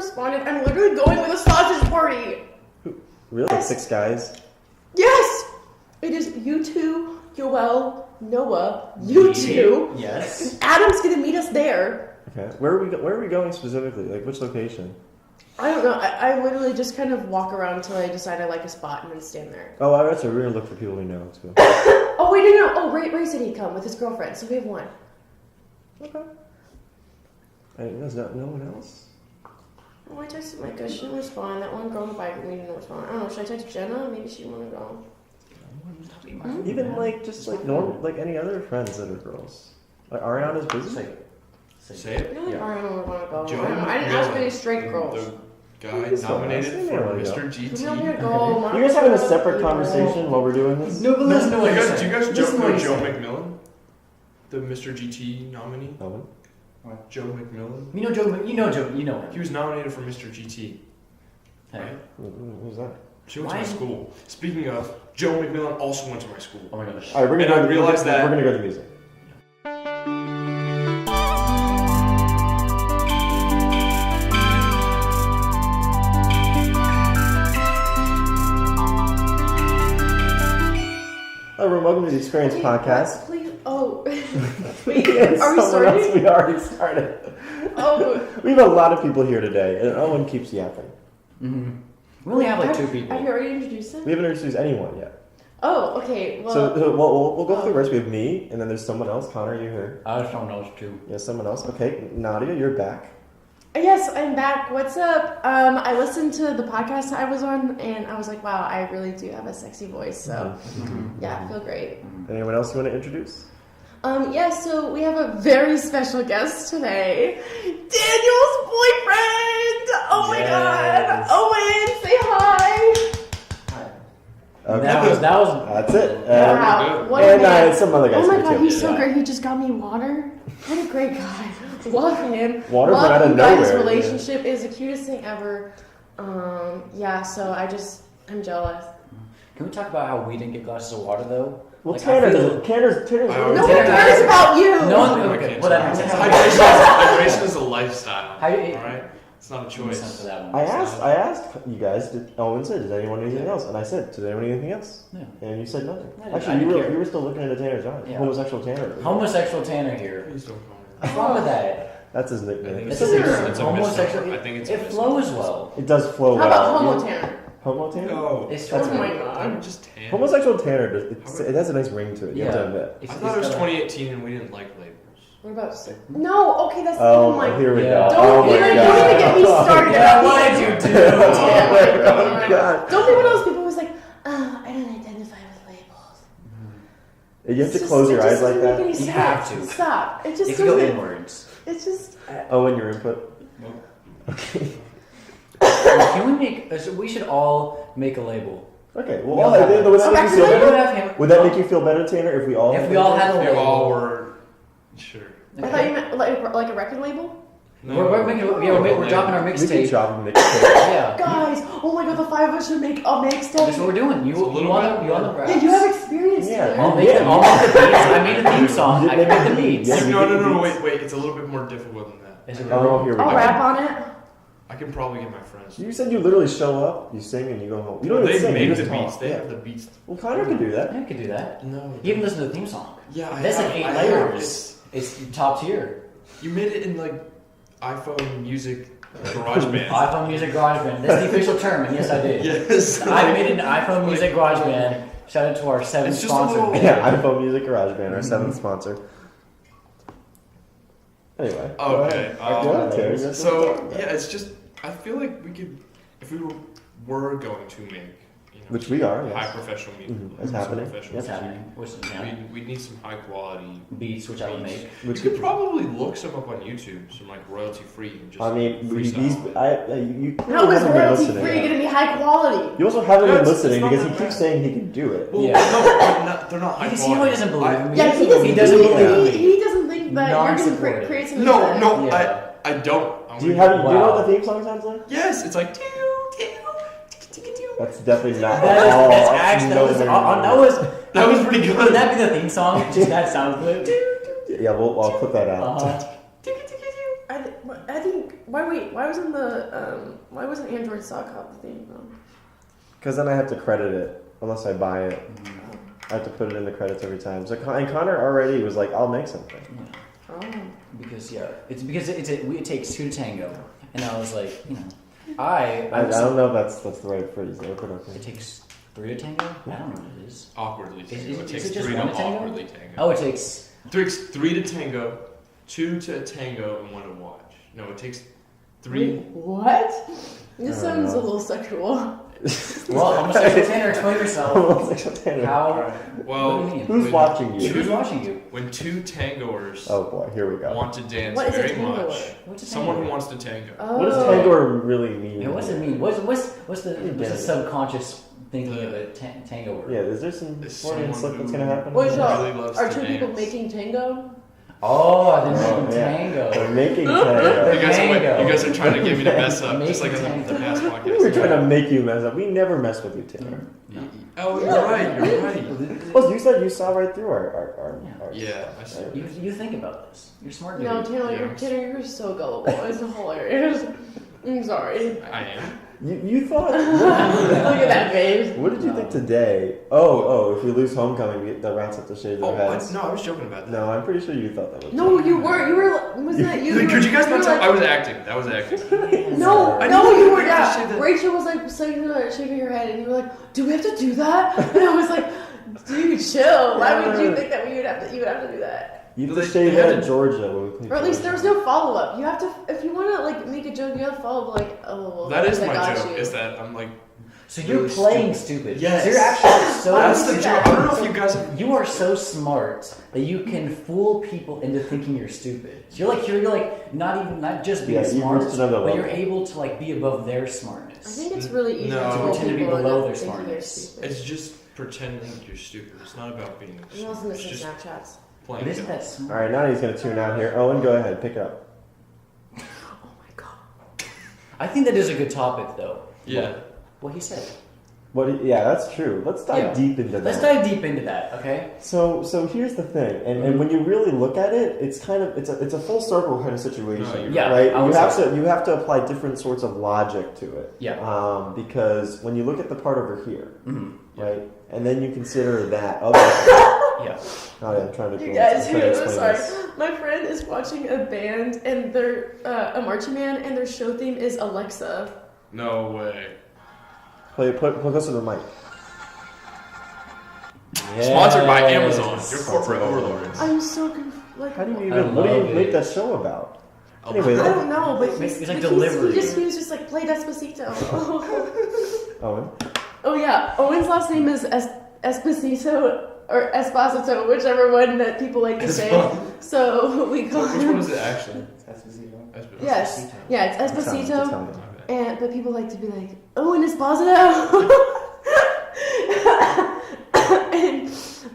responded. I'm literally going with a sausage party. Really? Like 6 guys? Yes! It is you two, Yoel, Noah, you two. Yes. Adam's gonna meet us there. Okay. Where are we going specifically? Like, which location? I don't know. I literally just kind of walk around until I decide I like a spot and then stand there. Oh, all right, so we're gonna look for people we know. Let's go. Oh, wait, no. Oh, Ray said he'd come with his girlfriend, so we have one. Okay. There's no one else? Oh, I texted Micah. She didn't respond. That one girl on the bike with me didn't respond. I don't know. Should I text Jenna? Maybe she want to go. Even like just like normal, like any other friends that are girls. Like Ariana's busy. Say it. I feel like Ariana would want to go. Joe, I didn't ask any straight girls. The guy nominated for Mr. GT. We don't need to go. You guys having a separate conversation while we're doing this? No, but listen to what Do you guys know Joe McMillan? The Mr. GT nominee? Owen? Joe McMillan? You know Joe. He was nominated for Mr. GT. Hey. Who's that? She went to my school. Speaking of, Joe McMillan also went to my school. Oh my gosh. All right, we're gonna go to music. Hello, everyone. Welcome to the Experience Podcast. Please. Oh. Wait, are we starting? We already started. Oh. We have a lot of people here today, and Owen keeps yapping. Mm-hmm. We only have like 2 people. Have you already introduced him? We haven't introduced anyone yet. Oh, okay. Well, So we'll go through the rest. We have me, and then there's someone else. Connor, you here? I just don't know it's too. Yeah, someone else. Okay, Nadia, you're back. yes, I'm back. What's up? I listened to the podcast I was on, and I was like, wow, I really do have a sexy voice. So, yeah, I feel great. Anyone else you want to introduce? So we have a very special guest today. Daniel's boyfriend! Oh my god! Owen, say hi! Okay. That was That's it. Wow, what a And man. some other guys Oh my here god, too. he's so great. He just got me water. What a great guy. Love him. Water Love from out of you guys' nowhere. relationship is the cutest thing ever. So I'm jealous. Can we talk about how we didn't get glasses of water though? Well, Like, Tanner I feel- doesn't. Tanner's. No one cares about you! No one. I Okay, can't whatever. tell. Hydration is a lifestyle. How you- Alright? It's not a choice. For that one. I asked you guys. Owen said, "Does anyone need anything else?" And I said, "Does anyone need anything else?" Yeah. And you said nothing. I Actually, didn't care. you were still looking into Tanner's eyes. Yeah. Homosexual Tanner. Homosexual Tanner here. Please don't call me What's wrong with that? That's his I nickname. think It's It's a a- it's a homosexual. misnomer. I think it's a it flows well. It does flow How well. about Homo Tanner? Homo Tanner? No. It's That's Oh my weird. god. I'm just tan. Homosexual Tanner. It has a nice ring to it. You have to admit. I thought it was 2018 and we didn't like labels. What about no? Okay, that's Oh, my. here we Yeah. go. Don't Oh my even God. get me started. Yeah, about why these. did you do? Oh my God. Don't be one of those people who's like, I don't identify with labels. You have to It's close just- your it eyes just like doesn't make that. any You sense. have to. Stop. It just If you go doesn't. inwards. It's just. Owen, your input. Nope. Can we make? We should all make a label. Okay. We Well, all have it. would that make you So feel actually, better? Would that make you feel better, Tanner, if we all? If we all had a We label. all were. Sure. I thought you meant like a record label. No. We're making. We're dropping our We can mixtape. drop a mixtape. Yeah. Guys, oh my god, the 5 of us should make a That's what mixtape. we're doing. It's a little on bit. the Yeah, you have experience. Yeah. Taylor. I'll make the beats. I made a theme song. I can make the beats. Yeah. No, wait. It's a little bit more difficult than that. Is it Oh, really? here we I'll go. rap on it. I can probably get my friends. You said you literally show up, you sing, and you go home. You don't They even sing. make You the just beats. talk. They Yeah. have the beats. Well, Connor can do that. Yeah, I could do that. No. You can listen to the theme song. Yeah, I That's have. like 8 I have. layers. It's top tier. You made it in like iPhone Music GarageBand. iPhone Music GarageBand. That's the official term, and yes, I did. Yes. I made it in iPhone Music GarageBand. Shout out to our 7th It's just a sponsor. little- Yeah, iPhone Music GarageBand, our 7th sponsor. Anyway. go Okay. ahead. Go ahead, Terry. That's what So we're talking about. yeah, it's just I feel like we could, if we were going to make, Which we are, yes. high professional music, It's happening. professional That's music, happening. Which is yeah. we'd need some high quality Beats, which I would make. We could probably look some up on YouTube, some like royalty free and just. I mean, freestyle. you How is haven't been royalty listening free yet. going to be high quality? You also haven't No, been it's listening not because he that keeps bad. saying he can do it. Well, Yeah. no, they're not high You quality. see how he doesn't believe in me? Yeah, he doesn't. He doesn't he, believe he, he doesn't think that you're going to Non-supportive. create something. No, good. no, Yeah. I don't. I'm Do you gonna- have? Do you know Wow. what the theme song sounds like? Yes, it's like. That's definitely not. That's actually That was pretty good. Would that be the theme song? Just that sound clip. Yeah, I'll clip that out. Uh-huh. I think Why wasn't Android Sock Hop the theme though? Because then I have to credit it unless I buy it. I have to put it in the credits every time. So and Connor already was like, "I'll make something." Oh. Because it takes two to tango, and I was like, I don't know if that's the right phrase though, but okay. It takes three to tango. I don't know what it is. Awkwardly tango. It takes it just three to one to tango? awkwardly tango. Oh, it takes Three to tango, two to tango, and one to watch. No, it takes three. Wait, what? This I don't sounds know. a little sexual. Well, homosexual Tanner, explain yourself. Homosexual Tanner. How? Well, what do you mean? Who's watching you? Who's watching you? when two tangoers Oh boy, here we go. want to dance What is a very tangoer? much, What's a someone who tango? wants to tango. Oh. What does tango really mean? Yeah, what's it mean? What's the subconscious thinking of a tango word? Yeah, is there some There's Freudian someone slip that's who- gonna happen? Wait, Really so loves are to two people dance. making tango? Oh, they're making yeah. tango. They're making You tango. guys are trying to get me to mess up, just like Making in the tango. past We podcast. were trying to make you mess up. We never mess with you, Tanner. Oh, you're right. You're right. Plus, you said you saw right through our Yeah, I see. You think about this. You're smart. Dude. No, Tanner, you're so gullible. It's hilarious. I'm sorry. I am. You thought? Look at that face. What did you think today? Oh, if we lose homecoming, the rats have to shave their Oh, heads. no, I was joking about that. No, I'm pretty sure you thought that was. No, you weren't. You were. Wasn't that you? Could you guys were not tell? like- I was acting. That was acting. No, I no, didn't you think were we had to not. say that. Rachel was like shaking her head, and you were like, "Do we have to do that?" And I was like, "Dude, chill. Why would you think that you would have to do that?" You have They- to shave they had that to- Georgia when we played. Or at least there Georgia. was no follow up. You have to, if you want to like make a joke, you have to follow up like, "Oh, well, That is I my got joke. you." Is that I'm like. So you're Really playing stupid. Yes. So you're actually so. Why That's would you the do joke. that? I don't know if you guys. You are so smart that you can fool people into thinking you're stupid. So you're like not just being Yeah, you smart, reached another but level. you're able to like be above their smartness. I think it's really easy No. to To fool pretend to be people below into their thinking you're smartness. stupid. It's just pretending you're stupid. It's not about being You stupid. also It's missing just Snapchats. playing. But isn't dumb. that smart? All right, now he's gonna tune out here. Owen, go ahead, pick it up. Oh my god. I think that is a good topic, though. Yeah. What he said. Yeah, that's true. Let's dive Yeah. deep into that. Let's dive deep into that, okay? So here's the thing, and when you really look at it, it's kind of it's a full circle kind of situation, No, you're Yeah, right? I You would have say. to apply different sorts of logic to it, Yeah. because when you look at the part over here, Mhm. right, and then you consider that other. Thing. Yeah. Oh, yeah, I'm trying to. You guys, I'm trying to I'm explain sorry. this. My friend is watching a band, and they're a marching band, and their show theme is Alexa. No way. Put closer to the mic. Sponsored by Yes. Amazon. Your corporate overlords. I'm so like. How do you I even? What do you love make it. that show about? Oh, Anyway, I don't know, but It's like but delivery. he was just like play Despacito. Owen. Oh yeah, Owen's last name is Esposito or Esposito, whichever one that people like to say. So we call Which one him. is it actually? Yes, yeah, it's Esposito, Italian. and but people like to be like Owen Esposito. And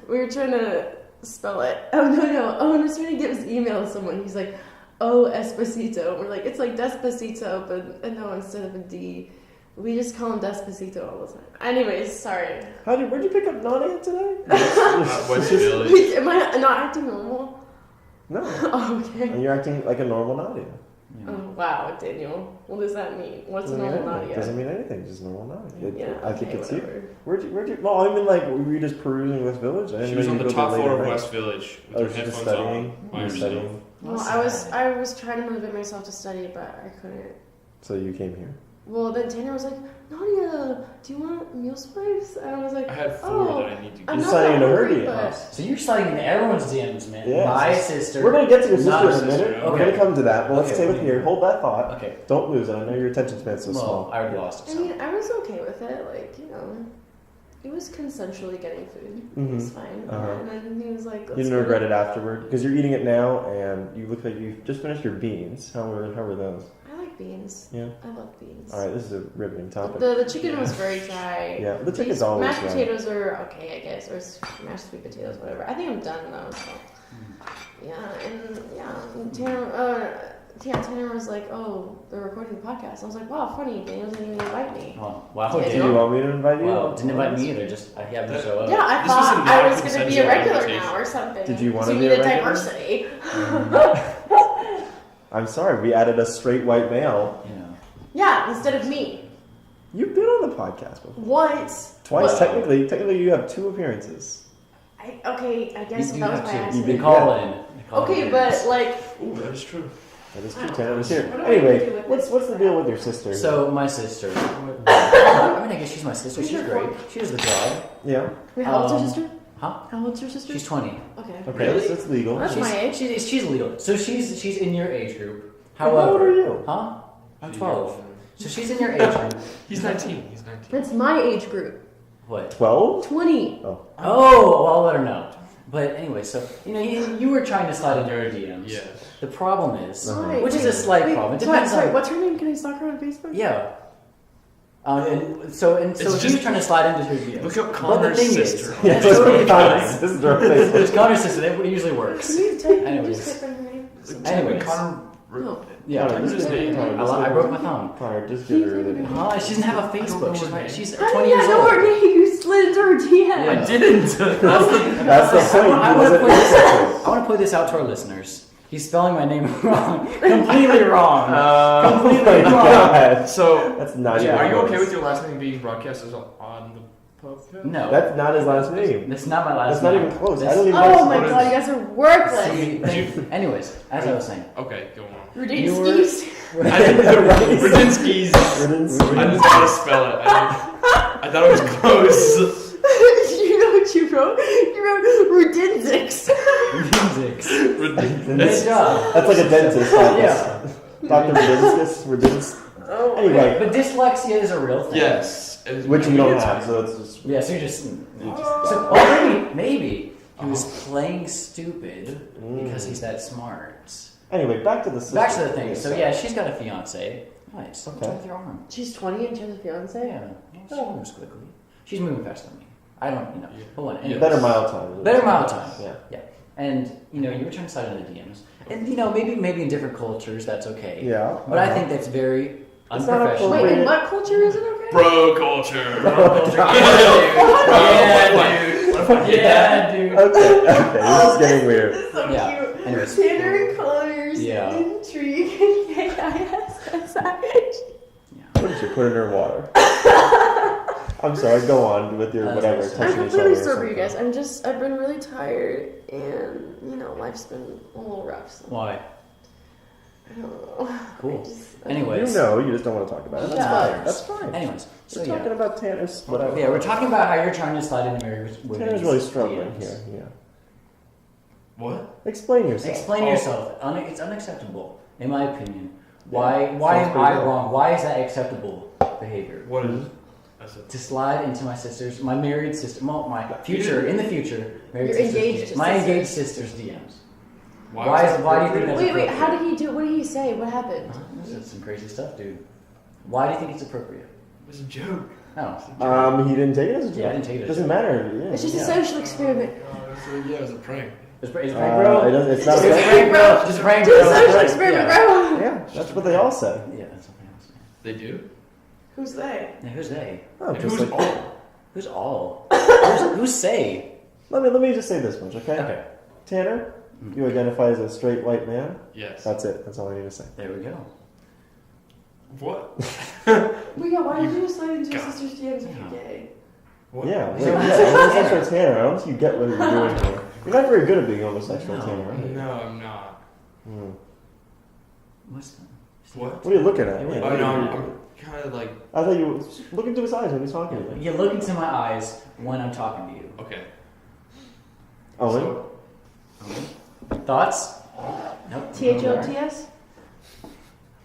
we were trying to spell it. Oh no, Owen was trying to give his email to someone. He's like, "Oh Esposito." We're like, it's like Despacito, but no, instead of a D. We just call him Despacito all the time. Anyways, sorry. Where'd you pick up Nadia today? West Village. Wait, am I not acting normal? No. Oh, okay. And you're acting like a normal Nadia. Oh, wow, Daniel. What does that mean? What's a Doesn't mean normal anything. Nadia? Doesn't mean anything. Just normal Nadia. Yeah, I think okay, it's whatever. you. Where'd you? Well, I mean, like, were you just perusing West Village? I didn't She know was you on go the there top late floor at of night. West Village Oh, with her she's just headphones studying. on by You're herself. studying. Well, I was trying to motivate myself to study, but I couldn't. So you came here. Well, then Tanner was like, Nadia, do you want meal spice? And I was like, I had four Oh, that I need to I'm You're not studying that in a hungry, hurry, but... So you're sliding into everyone's DMs, man. Yeah. My sister. We're gonna get to your sister Not in a a minute. sister, We're okay. gonna come to that. But let's Okay. take it here. Hold that thought. Okay. Don't lose it. I know your attention span's so Well, small. I already lost it. I So. mean, I was okay with it. Like, you know, it was consensually getting food. It was fine. Uh-huh. And then he was like, You let's didn't go regret to- it afterward because you're eating it now, and you look like you just finished your beans. How were those? I like beans. Yeah. I love beans. All right, this is a riveting topic. The chicken was very dry. Yeah, the chicken's These always mashed dry. potatoes are okay, I guess, or mashed sweet potatoes, whatever. I think I'm done though. So. Yeah, and Tanner was like, "Oh, they're recording the podcast." I was like, "Wow, funny. Daniel didn't even invite me." Oh, wow, Did Did Daniel. you want me to invite you? Well, didn't invite me either. Just I happened to show up. Yeah, I This was thought a I was going to be a non-consensual regular invitation. now or something. Did you wanna So we be a needed regular? diversity. I'm sorry, we added a straight white male. Yeah, instead of me. You've been on the podcast before. Once. Twice, What? technically you have 2 appearances. I guess You that do was have my to. accident. You call in. Okay, but like... Ooh, that is true. That is true, Tanner was here. What do I do Anyway, with what's this? the deal with your sister? So, my sister. I mean, I guess she's my sister. Who's She's your great. friend? She does the job. Yeah. Wait, how old's your Um, sister? Huh? How old's your sister? She's 20. Okay. Okay, Really? that's legal. That's my age. She's legal. So she's in your age group. How However, old are you? Huh? I'm 12. So she's in your age group. He's 19. He's 19. That's my age group. What? 12? 20. Oh, well, I'll let her know. But anyway, so you were trying to slide into her DMs. Yeah. The problem is, Why? which is a slight problem. It depends sorry, on. what's her name? Can I stalk her on Facebook? Yeah. And so It's she was just- trying to slide into her DMs. Look up But the Connor's thing sister. is, Yeah, that's just totally put Connor's fine. sister on Facebook. There's Connor's sister. That usually works. Can you type? Anyways. Just type in her name. Anyways. Connor. No. Yeah. Connor, What's his name? I broke my thumb. Connor, just give her the name. Huh? She doesn't have a I don't know Facebook. her name. She's How 20 did years I know old. her name? You slid into her DM. Yeah. I didn't. That's the. That's the point. I He want to wasn't point this interested. out. I want to point this out to our listeners. He's spelling my name wrong. Completely wrong. Completely Oh my wrong. God. So, That's not yeah, even are you okay close. with your last name being broadcasted on the podcast? No. That's not his last name. That's not my last That's not name. even close. That's- I don't even Oh know. my What god, is- you guys are worthless. See, anyways, as I was saying. Okay, go on. Rudinsky's. I didn't Rudinsky's. I didn't know how to spell it. I thought it was close. You know what you wrote? You wrote Rudinzix. Good job. That's like a dentist. Yeah. Dr. Rudinskis. Oh, Anyway, But dyslexia is a real thing. Yes. which you don't have, so it's just. Yeah, so you're just. So, maybe he was playing stupid because he's that smart. Anyway, back to the sister. Back to the thing. So yeah, she's got a fiance. Nice. What's Okay. wrong with your arm? She's 20 and she has a fiance? Yeah. She moves quickly. She's moving faster than me. I don't, Yeah. Hold on. Anyways. Better mile time. Better mile time. Yeah. Yeah. And you were trying to slide into the DMs, and maybe in different cultures that's okay. Yeah. But I think that's very It's not unprofessional. appropriate. Wait, in what culture is it okay? Bro culture. Yeah, dude. Okay, this is getting weird. This is so Yeah. cute. Anyways. Tanner and Connor's Yeah. intrigue and KISSIH. Yeah. What did you put in her water? I'm sorry, go on with your whatever. I'm I'm touching each completely other or sober, you guys. something. I've been really tired and, life's been a little rough. So Why? I don't know. Cool. I Anyways. You know, you just don't want to talk about it. That's Yeah. fine. That's fine. Anyways. So We're talking yeah. about Tanner's whatever. Yeah, we're talking about how you're trying to slide into marriage with Tanner's really struggling here. Yeah. What? Explain yourself. Explain Oh. yourself. It's unacceptable, in my opinion. Why Sounds am pretty I good. wrong? Why is that acceptable behavior? What is? I said. To slide into my married sister, my future, in the future, married Your sister's engaged DMs. My sister. engaged sister's DMs. Why Why was do you think appropriate? that's Wait, appropriate? how did he do? What did he say? What happened? That's some crazy stuff, dude. Why do you think it's appropriate? It was a joke. No. He didn't take it as a joke. Yeah, I didn't take it as a Doesn't joke. matter. Yeah. It's just a Yeah. social experiment. Yeah, it was a prank. It's prank, bro. It's not. It's prank, bro. Just prank, Do bro. a social Yeah. experiment, Yeah. bro. Yeah, that's what they all say. Yeah, that's something else. They do? Who's they? Now, who's they? Oh, And just who's like, all? Who's all? Who's say? let me just say this much, okay? Okay. Tanner, you identify as a straight white man. Yes. That's it. That's all I need to say. There we go. What? Well, yeah, why did you just slide into your God. sister's DMs if you're gay? What? Yeah, wait, So- yeah, homosexual Tanner. I don't think you get what you're doing here. You're not very good at being homosexual, No. Tanner. Right? No, I'm not. Hmm. What's that? What? What are you looking at? Yeah, Yeah, Oh, what no, are you- I'm kind of like. I thought you look into his eyes when he's talking to you. You look into my eyes when I'm talking to you. Okay. Owen? So, Thoughts? Nope. THOTS?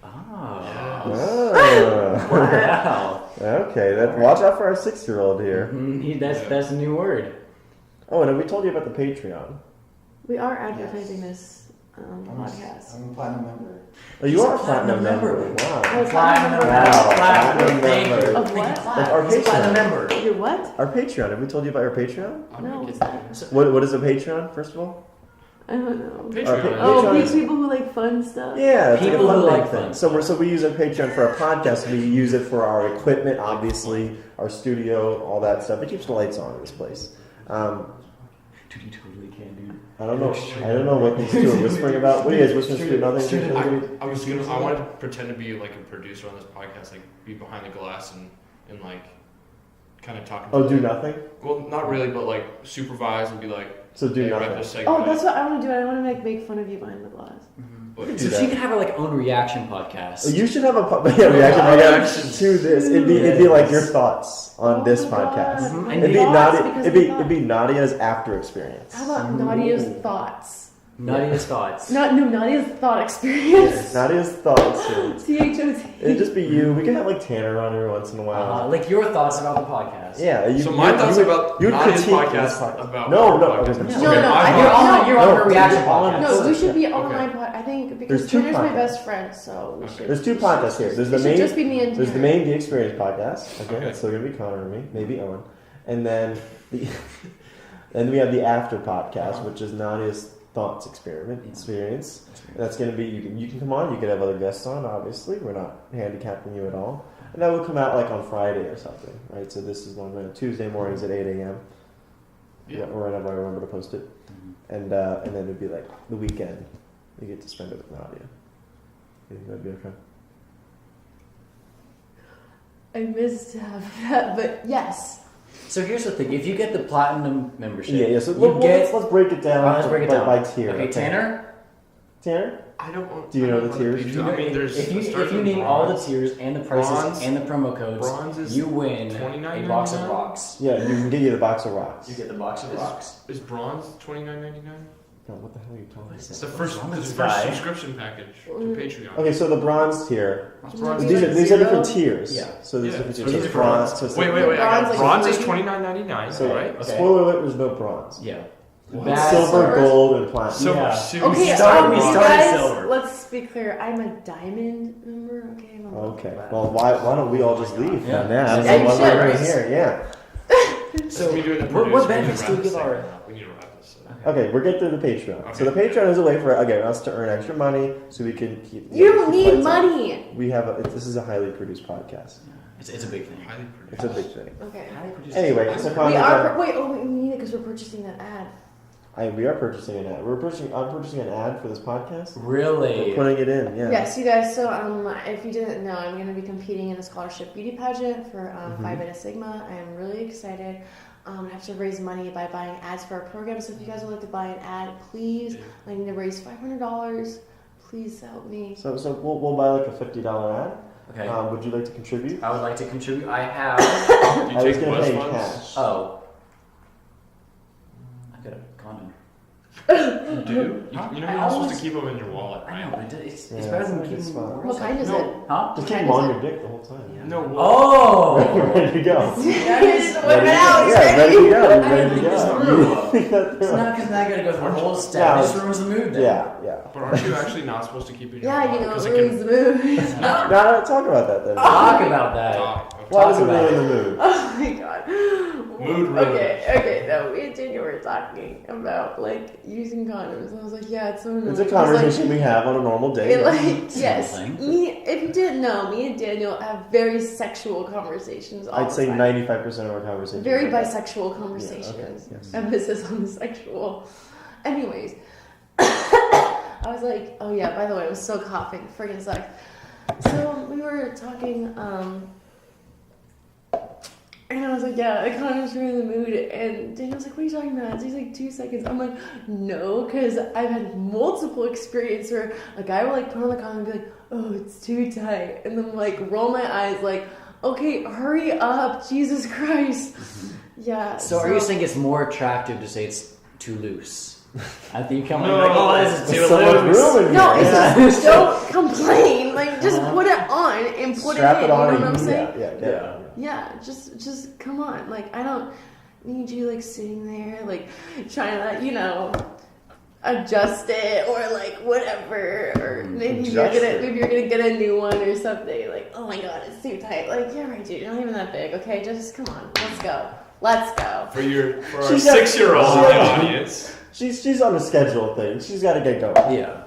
Ah. Ah. Wow. Okay, watch out for our 6-year-old here. That's a new word. Oh, and have we told you about the Patreon? We are advertising this podcast. I'm a platinum member. Oh, you He's are a a platinum member. Wow. Oh, Platinum member. Wow. Platinum Platinum member. member. Of what? Our He's a platinum Patreon. member. Your what? Our Patreon. Have we told you about our Patreon? I'm No, gonna what's get that? What is a Patreon, first of all? I don't know. Patreon. Oh, Patreon is- people who like fun stuff? Yeah, it's People like a who fun like thing. fun So we use a Patreon for our podcast. We use it for our equipment, obviously, our studio, all that stuff. It keeps the lights on in this place. Dude, you totally can, dude. I don't know. I don't know what these two are whispering about. What are you guys whispering to? Nothing. I wanted to pretend to be like a producer on this podcast, like be behind the glass and like kind of talking. Oh, do nothing? Well, not really, but like supervise and be like. So do hey, nothing. wrap this segment Oh, up. that's what I want to do. I want to make fun of you behind the glass. But, So she could have her like own reaction podcast. You should have a reaction to this. It'd be like your thoughts on this podcast. It'd be Nadia's after experience. How about Nadia's thoughts? Nadia's thoughts. Nadia's thought experience. Nadia's thought experience. THOT. It'd just be you. We could have like Tanner on every once in a while. Like your thoughts about the podcast. Yeah. So my thoughts about Nadia's podcast about No. You're on her reaction podcast. No, we should be on my podcast. I think because Tanner's my best friend, so we should. There's two podcasts here. There's the main. Just be me and There's the Tanner. main The Experience podcast. Okay, it's still gonna be Connor and me, maybe Owen, and then then we have the After podcast, which is Nadia's thoughts experience. And that's gonna be you can come on. You can have other guests on. Obviously, we're not handicapping you at all. And that will come out like on Friday or something, right? So this is one Tuesday mornings at 8 a.m. Yeah. Or whenever I remember to post it, and then it'd be like the weekend. You get to spend it with Nadia. You think that'd be okay? I missed half of that, but yes. So here's the thing: if you get the platinum membership, Yeah. So you get. let's break it down. Let's break it down by tier. Okay, Tanner. Tanner. I don't want. Do you know the tiers? I mean, there's. If you need all the tiers and the prices Bronze- and the promo codes, Bronze is you win $29.99? a box of rocks. Yeah, you can get you the box of rocks. You get the box of rocks. Is bronze $29.99? God, what the hell are you talking It's about? the first wrong with this first guy? subscription package to Patreon. Okay, so the bronze tier. Bronze These is- are Zero? different tiers. Yeah. So there's Yeah. different So tiers. these So are bronze. bronze. So it's Wait. I Bronze, got like, bronze is three? $29.99. So right? Okay. spoiler alert: there's no bronze. Yeah. It's Bad silver, silver. gold, and platinum. Silver. Yeah. Silver. Okay, We started you silver. guys, let's be clear. I'm a diamond member. Okay. I'm a Okay. Well, why don't we all just leave? Yeah. Yeah. Yeah, you While should. we're right here. Yeah. So we do the what benefits do we give our? We need to wrap this up. Okay, we're getting through the Patreon. Okay. So the Patreon is a way for us to earn extra money, so we can keep. You don't keep need lights on. money. We have this is a highly produced podcast. It's a big thing. Highly It's a big thing. Okay. Anyway, so We Connor, are. Wait. Oh, we need it because we're purchasing that ad. we are purchasing an ad. I'm purchasing an ad for this podcast. Really? We're putting it in. Yeah. Yes, you guys. So, if you didn't know, I'm going to be competing in a scholarship beauty pageant for Phi Beta Sigma. I am really excited. I have to raise money by buying ads for our program. So, if you guys would like to buy an ad, please. I need to raise $500. Please help me. So we'll buy like a $50 ad. Okay. Would you like to contribute? I would like to contribute. I have. Do you I was take going to West pay in funds? cash. Oh. I got a condom. You do? Huh? You know I you're not supposed always- to keep them in your wallet, I right? know, but it's Yeah, better it's than a good keeping spot. them. What kind is No. it? Huh? Just What keep kind them on is your dick the whole time. No. Well, Oh! Ready to go. Whip Ready it out. Yeah, ready to go. I Ready didn't to think this go. through. Think that It's through. not because now I gotta go through the whole step. Yeah. This ruins the mood then. Yeah. but aren't you actually not supposed to keep it in your Yeah, wallet? you know, 'Cause it it ruins the mood. No, talk about that then. Talk about that. Why was Talk it about really it. in the mood? Oh my god. Mood ruiners. Okay. No, me and Daniel were talking about like using condoms, and I was like, yeah, it's so annoying. It's a He's like- conversation we have on a normal day. It, like, Simple yes, thing. if you didn't know, me and Daniel have very sexual conversations. All I'd the say time. 95% of our conversations. Very are that. bisexual conversations. Yeah, okay, yes. Emphasis on the sexual. Anyways, I was like, oh yeah, by the way, I was so coughing. Friggin' sucks. So we were talking, and I was like, yeah, the condoms were in the mood. And Daniel's like, what are you talking about? So he's like, 2 seconds. I'm like, no, because I've had multiple experience where a guy will like put on the condom and be like, oh, it's too tight. And then like roll my eyes like, okay, hurry up, Jesus Christ. Yeah. So are you saying it's more attractive to say it's too loose? I think you come No, like, oh, this is too Someone's loose. ruining No, you. it's Yeah. just don't complain. Like, just put it on and put Strap it in. it on. You know what I'm and- saying? Yeah. Yeah, just come on. Like, I don't need you like sitting there, like trying to, you know, adjust it or like whatever. Or maybe you're gonna get a new one or something. Like, oh my god, it's too tight. Like, yeah, right, dude. You're not even that big. Okay, just come on. Let's go. For our She's got- 6-year-old in the audience. She's on a schedule thing. She's got to get going. Yeah.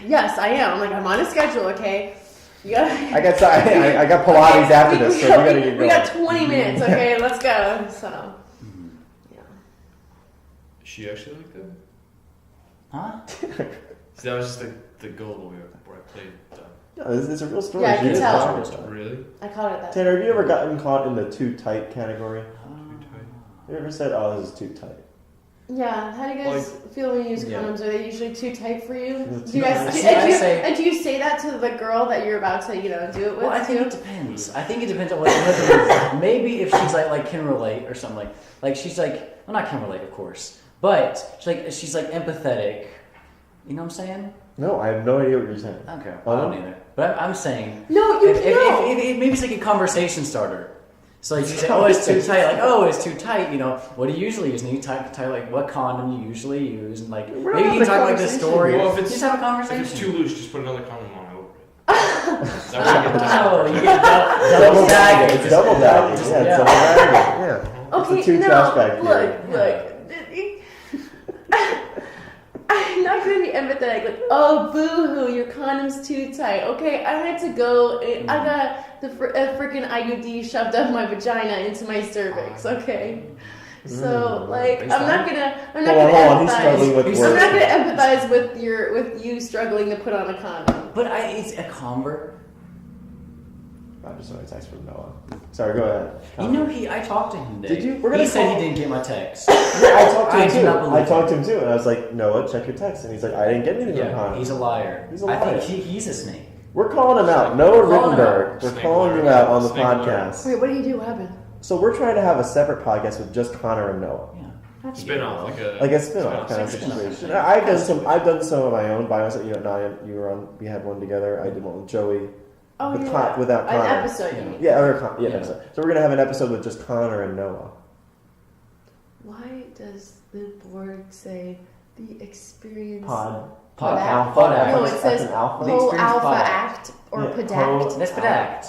Yes, I am. Like, I'm on a schedule. Okay. You gotta. I got Pilates after this, so we got to get going. We got 20 minutes. Okay, let's go. So. Yeah. she actually like them? Huh? So that was just the gullible where I played. No, it's a real story. Yeah, I She can is tell. talking about it. Really? I caught it that. Tanner, have you ever gotten caught in the too tight category? Too tight. You ever said, "Oh, this is too tight"? Yeah. How do you guys feel when you use Yeah. condoms? Are they usually too tight for you? It's Do you too guys? tight. And do you say that to the girl that you're about to, do it with? Well, I think too? it depends. I think it depends on what it is. Maybe if she's like can relate or something like she's like, well, not can relate, of course, but she's like empathetic. You know what I'm saying? No, I have no idea what you're saying. Okay, well, I don't either. But I'm saying No, you know. if maybe it's like a conversation starter. So like you say, oh, it's too tight. Like, oh, it's too tight. What do you usually use? And you type like what condom you usually use, and like We're maybe you having can a talk like the conversation story. here. Well, if it's- just have a conversation. If it's too loose, just put another condom on over it. Is that what you get done? Oh, you get double tag. It's double bagging. Yeah, it's double bagging. Yeah. Okay, It's a two trash bag theory. look. I'm not gonna be empathetic. Like, oh, boo-hoo, your condom's too tight. Okay, I had to go. I got the freaking IUD shoved up my vagina into my cervix. Okay, so I'm not gonna Hold on, he's struggling with I'm words. not gonna empathize with you struggling to put on a condom. But it's a convert. I just saw a text from Noah. Sorry, go ahead. I talked to him today. Did you? We're gonna He said call- he didn't get my text. Yeah, I talked to I him do too. not believe I him. talked to him too, and I was like, Noah, check your text. And he's like, I didn't get anything from Yeah, Connor. he's a liar. He's a I liar. think he's a snake. We're calling him out. Noah We're calling him Rittenberg. out. We're Snake calling alert. you out on the Snake alert. podcast. Wait, what do you do? What happened? So we're trying to have a separate podcast with just Connor and Noah. Yeah. Spin off, Like a spin-off kind of spin-off. situation. I've done some of my own by myself. Nadia, you were on. We had one together. I did one with Joey. Oh, With yeah. without Connor. An episode, you mean? Yeah, Yeah. episode. So we're gonna have an episode with just Connor and Noah. Why does the board say the experience? Pod Pod No, act. it says an alpha. The whole experience alpha pod act or Yeah, pedact. That's Padact.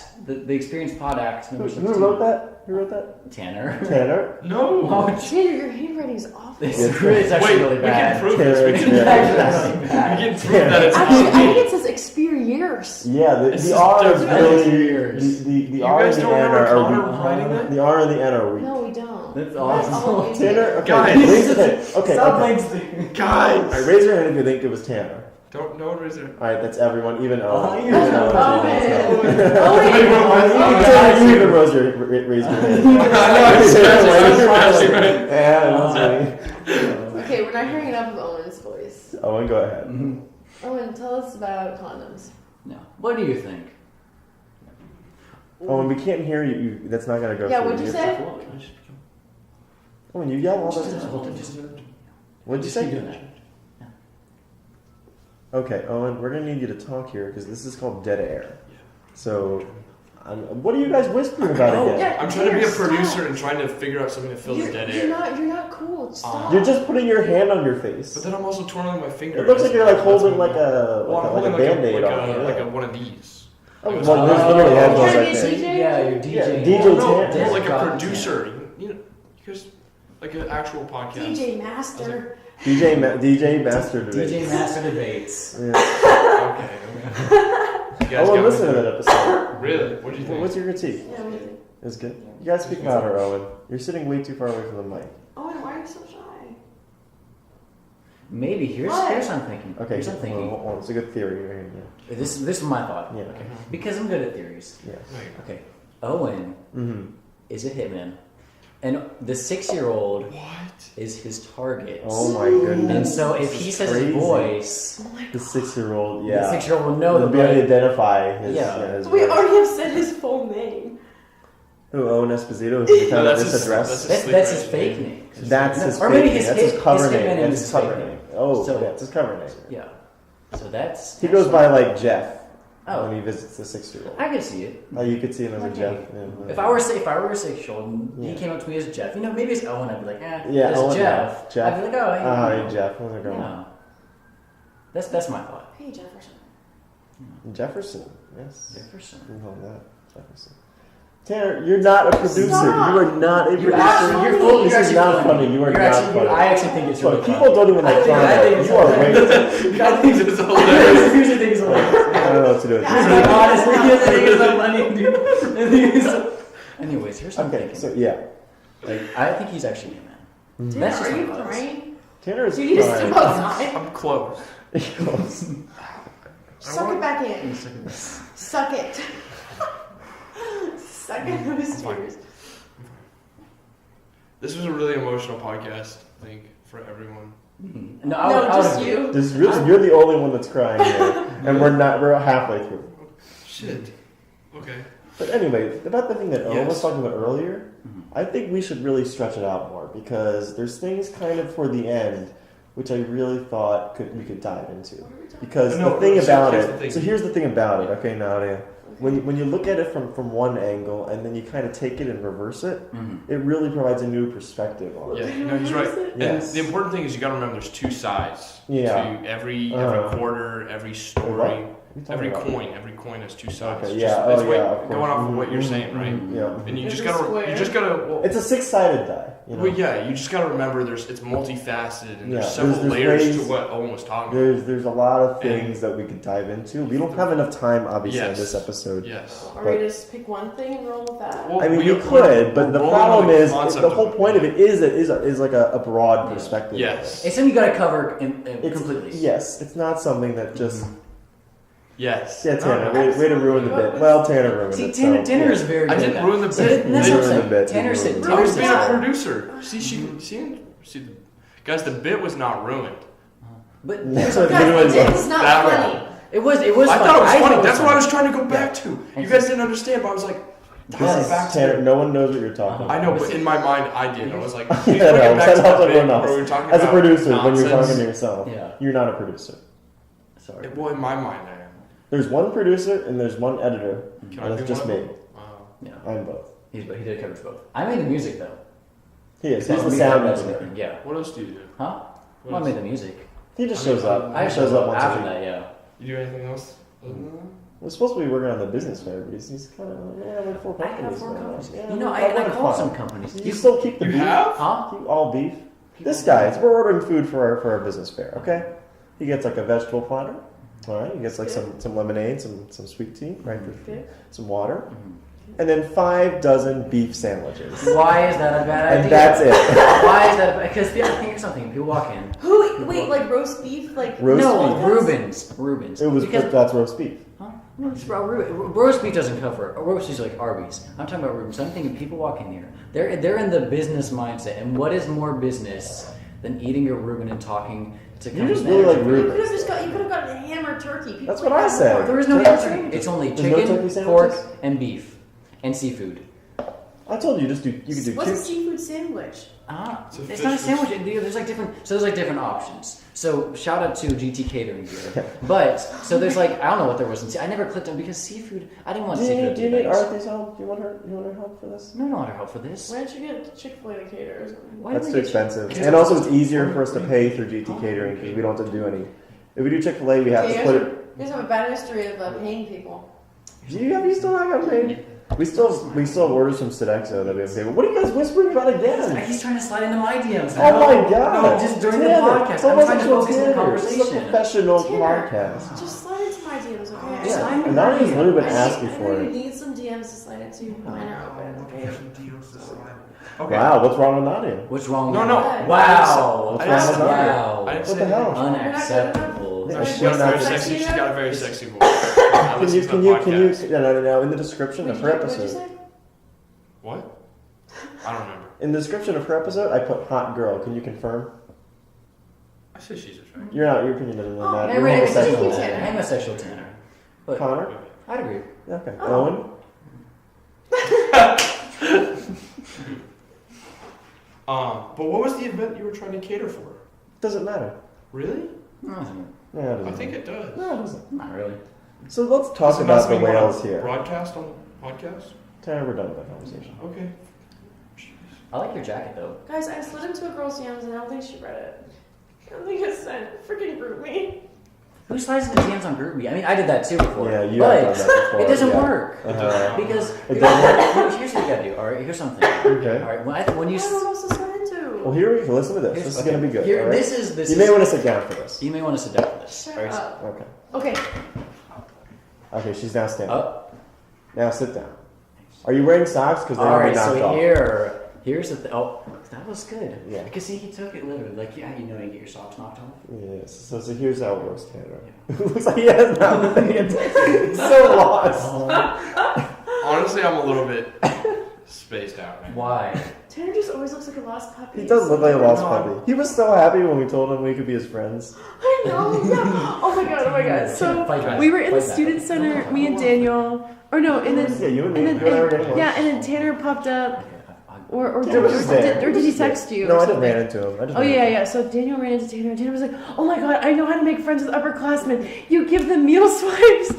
The experience pod act. Who wrote that? Who wrote that? Tanner. Tanner. No. Oh, Tanner, your handwriting is awful. it's, Yeah. it's actually Wait, really we bad. can prove this. We Tanner, can yeah. prove this. Really We bad. can prove that it's Actually, I think it says experience. Yeah, This the is R is definitely really years. the You R guys and the don't N remember are Connor weak. writing that? The R and the N are weak. No, we don't. That's all awesome. we do. Tanner, okay, Guys. raise your hand. Okay, Stop okay. playing Guys. All right, raise your hand if you think it was Tanner. Don't no one raise their. All right, that's everyone, even Owen. Oh, Even Owen. Oh, Tanner, you even raise your hand. Yeah, Okay, we're not hearing enough of Owen's voice. Owen, go ahead. Owen, tell us about condoms. No. What do you think? Owen, we can't hear you. That's not gonna go. Yeah, through. what'd you say? Owen, you yell all the Just time. hold it. Just What'd you keep say? doing that. Okay, Owen, we're gonna need you to talk here because this is called dead air. So, what are you guys whispering about again? Yeah, I'm trying to be a Tanner, stop. producer and trying to figure out something to fill the dead air. You're not cool. Stop. You're just putting your hand on your face. But then I'm also twirling my finger. It looks like you're like holding like Well, I'm a holding band-aid like on. like yeah. one of these. Oh, Like, well, there's literally You're headphones trying right to be a there. DJ? Yeah, you're DJing. Yeah, DJ no, Tanner. like a God, producer. You guys, like an actual podcast. DJ Master. DJ Master Debate. DJ Master Debates. Yeah. Okay. You guys Owen, got listen me. to that episode. Really? What do you Well, think? what's your critique? Yeah, what do you think? It's good. You gotta speak louder, Owen. You're sitting way too far away from the mic. Owen, why are you so shy? Maybe here's What? what I'm thinking. Okay, Here's what I'm thinking. hold on. It's a good theory. Right here. This is my thought. Yeah. Okay. Because I'm good at theories. Yeah. Okay. Owen Mm-hmm. is a hitman, and the 6-year-old What? is his target. Oh my goodness. And so if This he is says crazy. his voice, Oh my The god. 6-year-old, the yeah. 6-year-old will know He'll the be able to voice. identify his. Yeah. his We voice. already have said his full name. Who, Owen Esposito? Who's kind of that's this his- address? That's his fake name. That's his Or fake maybe name. his That's hit- his cover his name. hitman name That's is his his cover fake name. Oh, So- yeah, it's his cover name. Yeah. So that's. He goes by like Jeff Oh. when he visits the 6-year-old. I could see it. You could see him as a Okay. Jeff. Yeah. If I were a 6-year-old and Yeah. he came up to me as Jeff, maybe it's Owen, I'd be like, Yeah, it's Owen, Jeff. Jeff. I'd be like, oh, hey, Hey, Jeff. How's it going? yeah. That's my thought. Hey, Jefferson. Jefferson. Yes. Jefferson. We call that Jefferson. Tanner, you're not a producer. Stop. You are not a You're producer. actually, you're full. This You're is actually not funny. funny. You are You're not actually, funny. I actually think it's Look, really people funny. don't even like I think Tanner. it's You are way. hilarious. I think it's I hilarious. usually think it's hilarious. I don't know what to do with Yeah, this. Honestly, I think it's so funny, dude. I think it's so... Anyways, here's what I'm Okay, thinking. so yeah. Like, I think he's actually a man. Tanner, That's just are my you thoughts. crying? Tanner is You need to step fine. outside. I'm close. Close. Suck it back in. Suck it. Suck it those tears. This was a really emotional podcast, I think, for everyone. No, No, just you. This is really, you're the only one that's crying here, and we're halfway through. Shit. Okay. But anyway, about the thing that Owen was Yes. talking about earlier, I think we should really stretch it out more because there's things kind of for the end which I really thought we could dive into. Because No, the thing so about here's the it, thing. so here's the thing about it, okay, Nadia. When you look at it from one angle and then you kind of take it and reverse it, it really provides a new perspective on it. Yeah, no, he's right. Yes. And the important thing is you got to remember there's two sides Yeah. to every Uh-huh. quarter, every What? story, What are you talking about? every coin has two sides. Okay, It's yeah, just, it's oh, way- yeah, of course. going off of what you're saying, right? Yeah. And you It's just a gotta, square. you just gotta. Well, It's a six-sided die. You know? well, yeah, you just gotta remember it's multifaceted and Yeah, there's several there's layers ways- to what Owen was talking about. There's a lot of things that we could dive into. We don't have enough time, obviously, in Yes. this episode. Yes. Or we just pick one thing and roll with that. Well, I mean, we we're could, but the rolling problem on is concept the whole point of it is like a broad Yeah. perspective. Yes. It's something you got to cover It's, completely. yes, it's not something that just. Yes. Yeah, Tanner, No, way to ruin the bit. Well, Tanner ruined See, it. Tanner, so, Tanner yeah. is very good I at didn't that. ruin the So bit. that's You what I'm ruined the saying. bit. Tanner You said, ruined the Tanner I was said, being a so. producer. See, guys, the bit was not ruined. But That's what Guys, ruined it it. was not That funny. it was I funny. thought it was thought funny. That's what I was funny. trying to go back to. You guys didn't understand, but I was like, This dial is it back to Tanner. it. No one knows what you're talking about. I know, but in my mind, I did. I was like, Yeah, please no, bring it back that to helps the bit everyone where we were else. talking As a about producer, when you're nonsense. talking to yourself, Yeah. you're not a producer. Sorry. Well, in my mind, I am. There's one producer and there's one editor, Can and I that's be just one of me. them? Wow. Yeah. I'm both. He did cover both. I made the music though. He is. So He's the we sound did editor. everything, yeah. What else do you do? Huh? What Well, I else? made the music. He just I mean, shows up. I He shows up once a after week. that, yeah. You do anything else? We're supposed to be working on the business fair, but he's kind of like 4 I companies. have 4 right now. companies. Yeah, You know, I I wanna call fun. some companies. You still keep the You beef? have? Huh? Keep all beef? This guy, we're ordering food for our business fair, okay? He gets like a vegetable platter. All right, he gets like some lemonade, some sweet tea, right? Okay. Some water, and then 5 dozen beef sandwiches. Why is that a bad idea? And that's it. Why is that? Because here's something. People walk in. Wait, like roast beef? Like Roast no, beef. Reuben's. It was because that's roast beef. huh? No, it's roast beef doesn't cover it. Roast beef is like Arby's. I'm talking about Reuben's. So I'm thinking people walk in here. They're in the business mindset, and what is more business than eating a Reuben and talking to You just company really like managers? You could have just got. You could have gotten a hammered turkey. People That's like what I that said. more. There is no Turkey turkey. sandwiches. It's only There's no chicken, turkey pork, sandwiches? and beef, and seafood. I told you you could do What's a 2. seafood sandwich? It's It's a not a fish sandwich. There's like different options. So shout out to GT Catering here. But so there's like I don't know what there was in I never clicked on because seafood. I didn't want Do seafood. you to be need nice. Arthy's help? Do you want her help for this? No, I don't want her help for this. Why don't you get Chick-fil-A to cater or something? Why That's do too we get- expensive. Because And also, it's easier for us to pay through GT Catering because we don't have to do any. If we do Chick-fil-A, we have Okay, to you put guys it. You guys have a bad history of paying people. You still not got paid? We still have orders from Sodexo that we have paid. What are you guys whispering about again? He's trying to slide into my DMs. Oh my god! No, just during the Tanner, podcast. don't I'm trying to listen focus on the Tanner. This is a conversation. professional Tanner. podcast. Just slide into my DMs, okay? Yeah. And now he's literally been I asking need- for I it. need some DMs to slide into. Mine are open, okay? Okay. Wow, what's wrong with Nadia? What's wrong? No, with no. that? Wow. What's I wrong didn't with say- Nadia? Wow. I didn't What say the hell? Unacceptable. Yeah, She's she's got, not a very sexy sexy, she's enough? got a very sexy voice. I Can listen you to can the you podcast. no in the description of her What'd you episode? say? What? I don't remember. In the description of her episode, I put hot girl. Can you confirm? I said she's attractive. Your opinion doesn't really Oh, matter. never You're mind. homosexual. Thank you, Tanner. I'm a sexual Tanner. But Connor? I'd agree. Okay. Oh. Owen? But what was the event you were trying to cater for? Doesn't matter. Really? No, Yeah, it doesn't I think it does. No, it doesn't. not really. So let's talk Isn't about that the something you wanna whales here. Broadcast on the podcast? Tanner, we're done with that conversation. Okay. I like your jacket though. Guys, I slid into a girl's DMs and I don't think she read it. I don't think it sent. Freaking group me. Who slides into DMs on GroupMe? I mean, I did that too before. Yeah, you but have done that before. it doesn't yeah. work because It doesn't work. here's what you gotta do. All right, here's something. Okay. All right, when you I don't know what else to slide into. Well, here we go. Listen to this. here's- This is okay, going to be good. Here, all right? this You is. may want to sit down for this. You may want to sit down for this. Shut All right, up. Okay. Okay. Okay, she's now standing. Up. Now sit down. Are you wearing socks? Because they're All going to right, be knocked so off. Here's the thing. Oh, that was good. Yeah. Because see, he took it literally. Like, yeah, you know, you get your socks knocked off. Yes. So here's how it works, Tanner. Looks like he has nothing. He's so lost. Honestly, I'm a little bit spaced out right now. Why? Tanner just always looks like a lost puppy. He does look like a lost puppy. He was so happy when we told him we could be his friends. I know. Yeah. Oh my god. So we were in the student center. Me and Daniel. Or no, and then Yeah, you and me. and You and I were then getting yeah, lunch. and then Tanner popped up. Or Yeah, we're just there. did he text you? No, or I just something? ran into him. Oh yeah. So Daniel ran into Tanner, and Tanner was like, "Oh my god, I know how to make friends with upperclassmen. You give them meal swipes."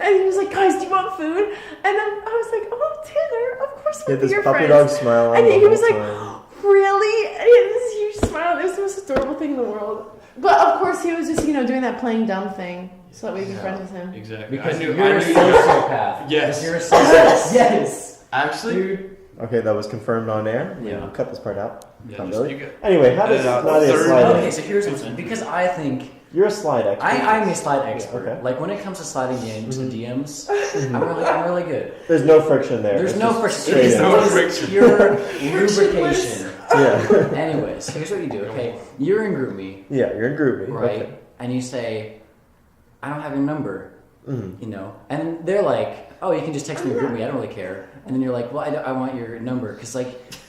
And he was like, "Guys, do you want food?" And then I was like, "Oh, Tanner, of course He we'll had be this your puppy friends." dog smile on And the he whole was like, time. "Really?" And he had this huge smile. It was the most adorable thing in the world. But of course, he was just doing that playing dumb thing so that we'd be friends with him. Exactly. Because I knew you're a you- sociopath. Yes. You're a sociopath. Yes. Actually, Dude. Okay, that was confirmed on air. Yeah. We'll cut this part out. yeah, Not just, really. you get, Anyway, how does Nadia third- slide Okay, in? so here's something. Because I think You're a slide expert. I'm a slide expert. okay. Like when it comes to sliding into Mhm. DMs, I'm really good. There's no friction there. There's It's no just friction. straight It is in. No it is friction. pure Frictionless. lubrication. Yeah. Anyways, here's what you do. Okay, you're in GroupMe, Yeah, you're in groovy. right? Okay. And you say, "I don't have your number," Mhm. you know, and they're like, "Oh, you can just text me in GroupMe. I don't really care." And then you're like, "Well, I want your number," because like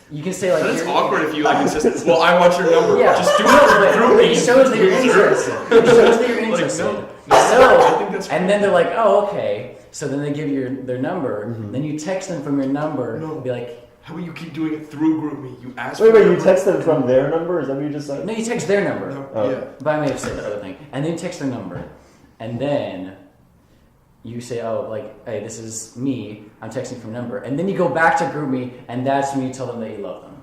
you can say like, That's you're- awkward if you like insist. Well, I want your number. Yeah. Just do No, but it through it me. shows that you're interested. It shows that you're Like, interested. no, I think that's And then they're like, "Oh, okay." So then they give you their number. Mhm. Then you text them from your number. No. And be like, How about you keep doing it through GroupMe? You ask. Wait, for you number. text them from their number? Is that what you just said? "No, you text their number." No, Oh. Yeah. But I may have said the other thing. And then you text their number, and then you say, "Oh, like, hey, this is me. I'm texting from number." And then you go back to GroupMe, and that's when you tell them that you love them.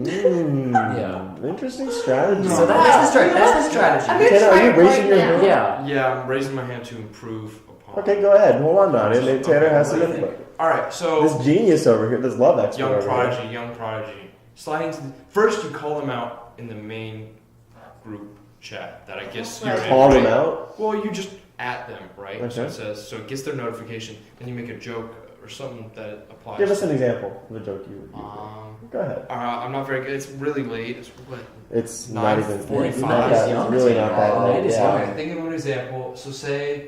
Yeah. Interesting strategy. So that's the strategy. I'm gonna Tanner, try are you it raising right your now. hand? Yeah. Yeah, I'm raising my hand to improve upon. Okay, go ahead. Hold on, Nadia. Maybe Tanner has some What do you input. All right, so This genius over here, this love expert young over here. prodigy, young prodigy. Sliding to the, first, you call them out in the main group chat that I guess you're in. Call them right? out? Well, you just at them, right? So Okay. it says, so it gets their notification, and you make a joke or something that applies. Give us an example of a joke you would use. Go ahead. I'm not very good. It's really late. It's what? It's not even. 9:45. It's not that. It's really not that late. It's Yeah. Okay, think of an example. So say,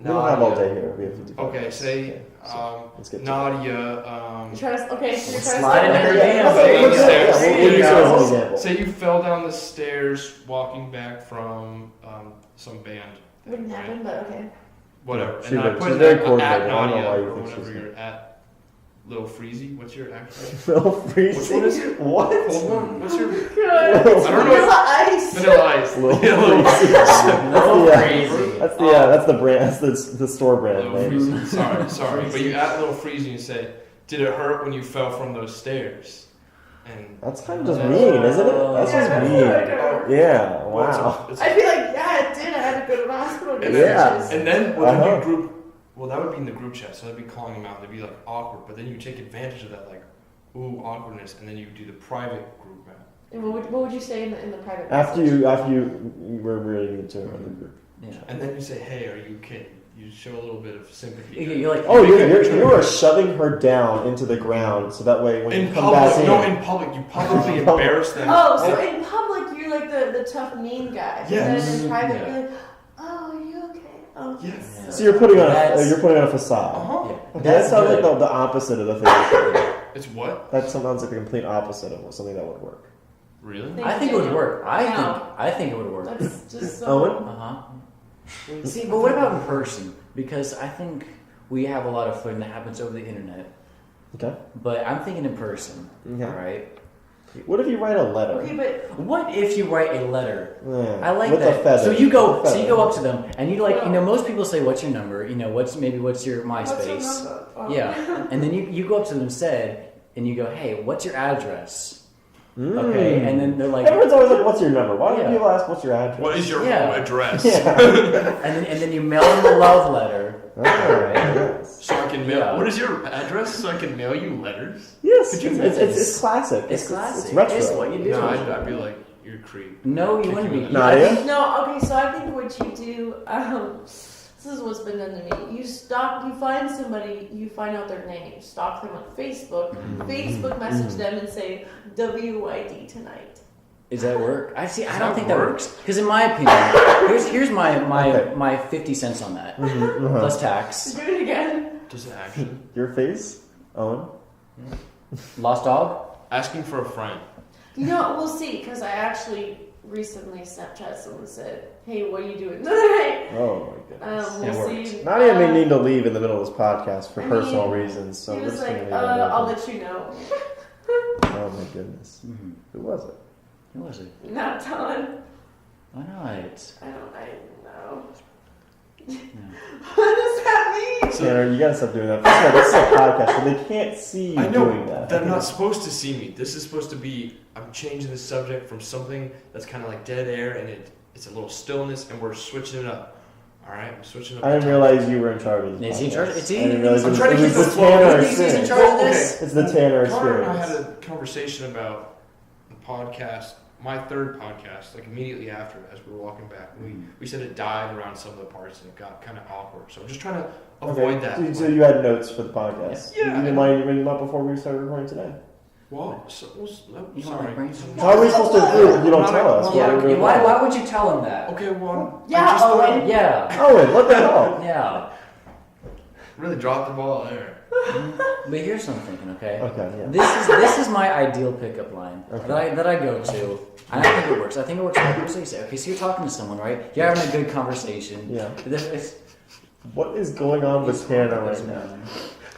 We don't have all Nadia- day here. We have 55 Okay, minutes. say, Okay, so let's get to it. Nadia, You're trying to, okay, so you're trying to Slide start in with- her Yeah, DMs. okay, we'll do it. Stairs. Yeah, we'll use it as an example. say you fell down the stairs walking back from some band. Wouldn't happen, but okay. Whatever. She's And I very- put she's very at coordinated. I don't know Nadia why you or think she's whatever good. you're at. Little Freezy. What's your actual? Phil Which one is Freezy? it? What? Hold on. What's your Good. I don't know. Vanilla ice. Vanilla Ice? Little Little Freezy. No Yeah. crazy. That's the brand. That's the store brand Little name. Freezy. Sorry. But you at Little Freezy and you say, "Did it hurt when you fell from those stairs?" And That's kind of just mean, isn't it? That's Yeah, just that's mean. what I do. Yeah. well, it's a- Wow. it's a- I'd be like, yeah, it did. I had to go to the hospital. and get Yeah. stitches. And then well, then Uh-huh. you group. Well, that would be in the group chat, so that'd be calling them out. They'd be like awkward, but then you take advantage of that, like, ooh, awkwardness, and then you do the private group map. And what would you say in the private After message? you were really into it in the group. Yeah. And then you say, "Hey, are you okay?" You show a little bit of sympathy. You're like, Oh, you are shoving her down into the ground so that way when In you come back public, in. no, in public, you publicly embarrass them. Oh, so in public you're like the tough mean guy. Yes. And then in private Yeah. you're like, oh, are you okay? Oh, Yes. So you're putting on That's- a facade. Uh-huh. Yeah. Okay, that That's sounds like good. the opposite of the thing. It's what? That sounds like the complete opposite of something that would work. Really? I think it would work. No. I think it would work. That's just so. Owen? Uh-huh. See, but what about in person? Because I think we have a lot of flirting that happens over the internet. Okay. But I'm thinking in person. Okay. All right. What if you write a letter? Okay, but What if you write a letter? Yeah. I like With that. a feather. So you go. With a So you feather. go up to them, and you like. You know, most people say, "What's your number?" You know, what's your what's MySpace? your number? Oh. Yeah, and then you go up to them instead, and you go, "Hey, what's your address?" Mm. Okay, and then they're like, Everyone's always like, "What's your number?" Why don't Yeah. people ask, "What's your address?" What is your Yeah. address? Yeah. and then you mail them a love letter. All right. Yes. So I can mail. Yeah. What is your address? So I can mail you letters. Yes. Could you It's imagine? classic. It's classic. It's retro. It's what you do. No, I'd be like, "You're a creep." No, you wouldn't be. Nadia? No, okay, so I think what you do, so is what's been done to me. You find somebody, you find out their name, stalk them on Facebook, Facebook message them and say, WYD tonight. Is that work? I don't think that works. Because in my opinion, here's my 50 cents on that. Plus tax. Do it again. Does it actually? Your face, Owen? Lost dog? Asking for a friend. We'll see, because I actually recently Snapchat someone said, hey, what are you doing tonight? Oh my goodness. We'll see. Nadia may need to leave in the middle of this podcast for personal reasons, so he we're was just like, going to leave it open. I'll let you know. Oh my goodness. Mm-hmm. Who was it? Who was it? Not telling. Why not? I don't know. Yeah. What does that mean? Tanner, you gotta stop doing that. First of all, this is a podcast, so they can't see you I know, doing that. they're not supposed to see me. This is supposed to be, I'm changing the subject from something that's kind of like dead air and it's a little stillness and we're switching it up. Alright, I'm switching up. I didn't realize you were in charge of this. Is he in charge? It's I didn't realize I'm it trying to was keep the the flow. Tanner He's in experience. charge of this? It's the Tanner Connor and I had experience. a conversation about the podcast, my third podcast, like immediately after as we were walking back. We said it died around some of the parts and it got kind of awkward. So I'm just trying to avoid that. So you had notes for the podcast? Yeah. You didn't mind reading them up before we started recording today? Well, You sorry. want to bring some? How are we supposed to do it if you don't tell us? Yeah, What are we doing? why would you tell him that? Okay, well, Yeah, I just Owen. Yeah. Owen, what the hell? Yeah. really dropped the ball there. But here's what I'm thinking, okay? Okay, yeah. This is my ideal pickup line Okay. that I go to. And I think it works. I think it works like you say. Okay, so you're talking to someone, right? You're having a good conversation. Yeah. It's- What is going on with Tanner right now?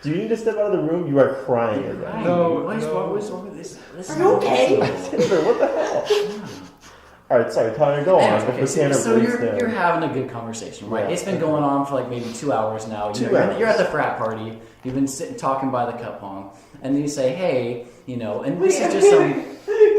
Do you need to step out of the room? You are crying again. Right. No, What is no. wrong with this? Are you okay? Tanner, what the hell? Alright, sorry, Tanner, go on. Anyways, okay, Before Tanner so breaks you're down. having a good conversation, right? Yeah. It's been going on for like maybe 2 hours now. Two You're hours. at the frat party. You've been sitting talking by the cup hong, and then you say, "Hey, and this is just some."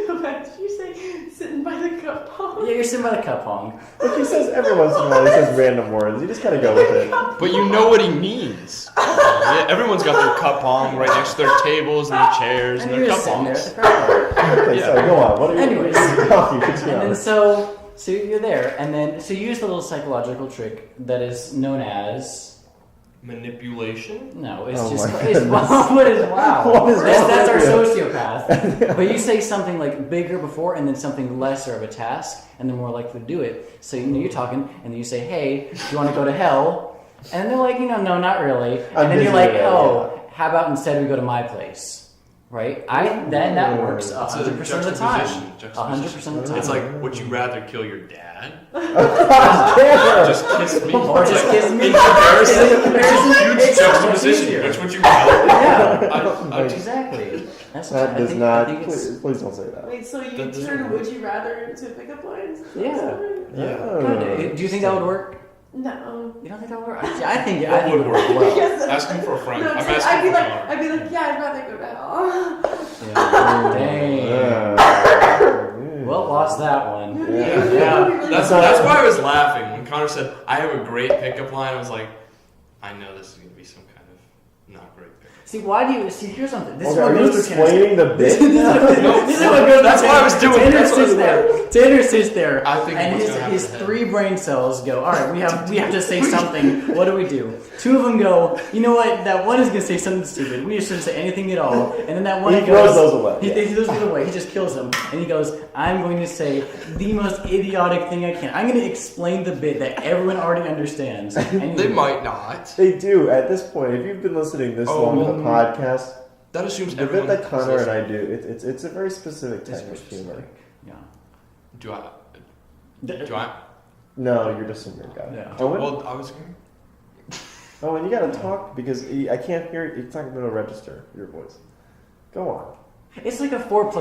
Go back. Did you say sitting by the cup hong? Yeah, you're sitting by the cup hong. Like he says every once in a while, he says random words. You just gotta go with it. But you know what he means. Yeah, everyone's got their cup hong right next to their tables and their chairs and And their you're cup just sitting there at hongs. the frat party. Okay, Yeah. sorry, go on. What are you Anyways. continue And on. then so you're there, and then so you use the little psychological trick that is known as Manipulation? no, it's Oh just my it's what is wow. What is wrong That's our with sociopath. But you say something like bigger before, and then something lesser of a task, and they're more likely to do it. So you're talking, and then you say, "Hey, do you want to go to hell?" And they're like, "No, not really." And I'm then you're busy like, today, "Oh, how about instead we go to my place?" Right? That works It's a 100% of the time. juxtaposition. 100% of the time. It's like, would you rather kill your dad? Tanner! Just kiss me? Or just Like, kiss me. In comparison, Comparison, huge it's so much juxtaposition. easier. Which would you rather? Yeah. I just, Exactly. That's That I does think, not. I think it's, Please don't say that. Wait, so you That doesn't turn work. would you rather into pickup lines? Yeah. yeah. Good. Do you think that would work? No. You don't think that would work? I think What it would would work work? well. Yes. Asking for a friend. No, I'm I'd asking be for like, Connor. yeah, I'd rather go to hell. Yeah. Dang. Yeah. Well, lost that one. Yeah. That's why I was laughing when Connor said, I have a great pickup line. I was like, I know this is going to be some kind of not great pickup. See, why do you see? Here's something. This Okay, is what are you goes just to Tanner. explaining the bit? This is what goes. That's what I was doing. Tanner That's what I sits was there. Tanner sits there, I think and what's gonna happen his to him. 3 brain cells go. All right, we have to say something. What do? 2 of them go. You know what? That one is gonna say something stupid. We just shouldn't say anything at all. And then that one He goes. throws those away. He throws those away. He just kills them, and he goes. I'm going to say the most idiotic thing I can. I'm going to explain the bit that everyone already understands. And They might not. They do at this point. If you've been listening this long to the podcast, That assumes the everyone. bit that Connor is and I do, it's a very specific It's type of humor. Yeah. Do I? No, you're just a weird guy. Yeah. Owen, Well, I was. Owen, you gotta talk because I can't hear it. It's not going to register your voice. Go on. It's like a 4+1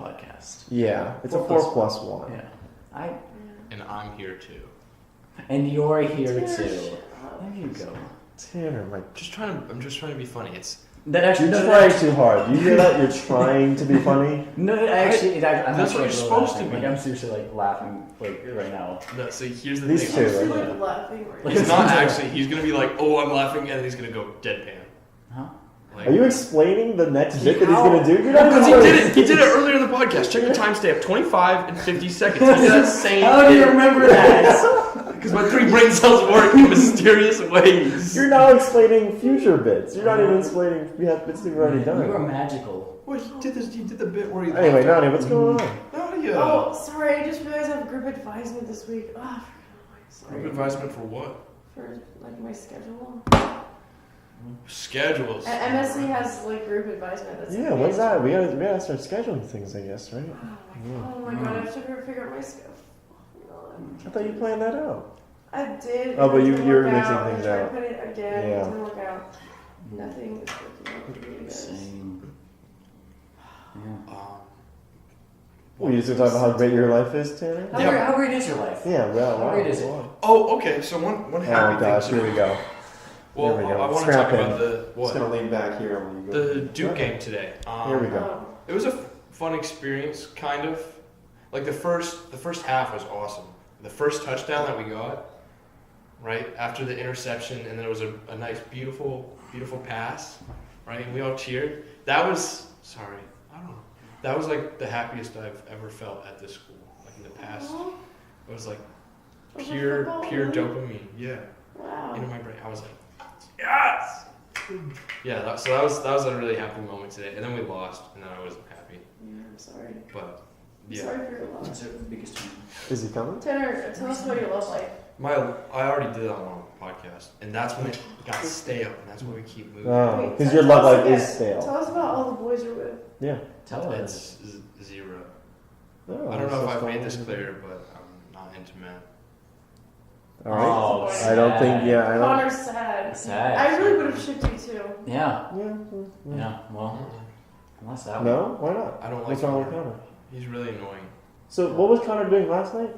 podcast. Yeah, it's a 4 4 + 1. Yeah. And I'm here too. And you're here too. Shut There you go. Tanner, my I'm just trying to be funny. It's. That actually. you're no, trying that- too hard. You hear that? You're trying to be funny. No, I'm That's actually what you're supposed to laughing. be. Like I'm seriously like laughing like right now. No, so here's the These thing. two. You're Right. like laughing. Right Like, It's not actually. He's gonna be like, "Oh, I'm laughing," and he's gonna go deadpan. Huh? Like, Are you explaining the next bit that he's How? going to do? You're not Because even he did it. He did it earlier in the podcast. Check the timestamp: 25 and 50 seconds. He did that same. How do you remember that? Because my 3 brain cells work in mysterious ways. You're now explaining future bits. You're not even explaining bits that we've already done. You are magical. Well, he did this. He did the bit where he. Anyway, Nadia, what's going on? Nadia. Oh, sorry. I just realized I have group advisement this week. Oh, sorry. Group advisement for what? For like my schedule. Schedules. MSC has like group advisement. That's Yeah, what's that? We gotta start scheduling things, I guess, right? Oh my god, I have to figure out my schedule. I thought you planned that out. I did. Oh, but it didn't you're work mixing out. things I tried out. to put it again. Yeah. It didn't work out. Nothing is working out for you guys. Same. Yeah. Well, you just gonna talk about how great your life is, Tanner? How great is your life? Yeah, well, How great is it? Oh, okay. So one happy Oh gosh, thing. here we go. Well, Here we go. I want to talk Scrap about the Just gonna lean back here when you go. the Duke game today. Here we go. It was a fun experience, kind of. Like the first half was awesome. The first touchdown that we got, right after the interception, and then it was a nice, beautiful pass, right? And we all cheered. That was That was like the happiest I've ever felt at this school. Like in the past, it was like pure dopamine. Yeah, Wow. into my brain. I was like, yes. Yeah. So that was a really happy moment today. And then we lost, and then I wasn't happy. Yeah, I'm sorry. But I'm yeah. sorry for your loss. What's the biggest change? Is he coming? Tanner, tell us about your love life. I already did that on a podcast, and that's when it got stale, and that's why we keep moving. Oh, because Wait, your tell love us life again. is stale. Tell us about all the boys you're with. Yeah. Tell us. It's 0. Oh, I don't know if I've so made this strong. clear, but I'm not intimate. All right. Oh, I don't think. Yeah, I don't. Connor's sad. Sad. I really would have shipped you too. Yeah. Yeah. Yeah. Well, unless that one. No, why not? I don't like What's wrong with Connor. Connor? He's really annoying. So, what was Connor doing last night?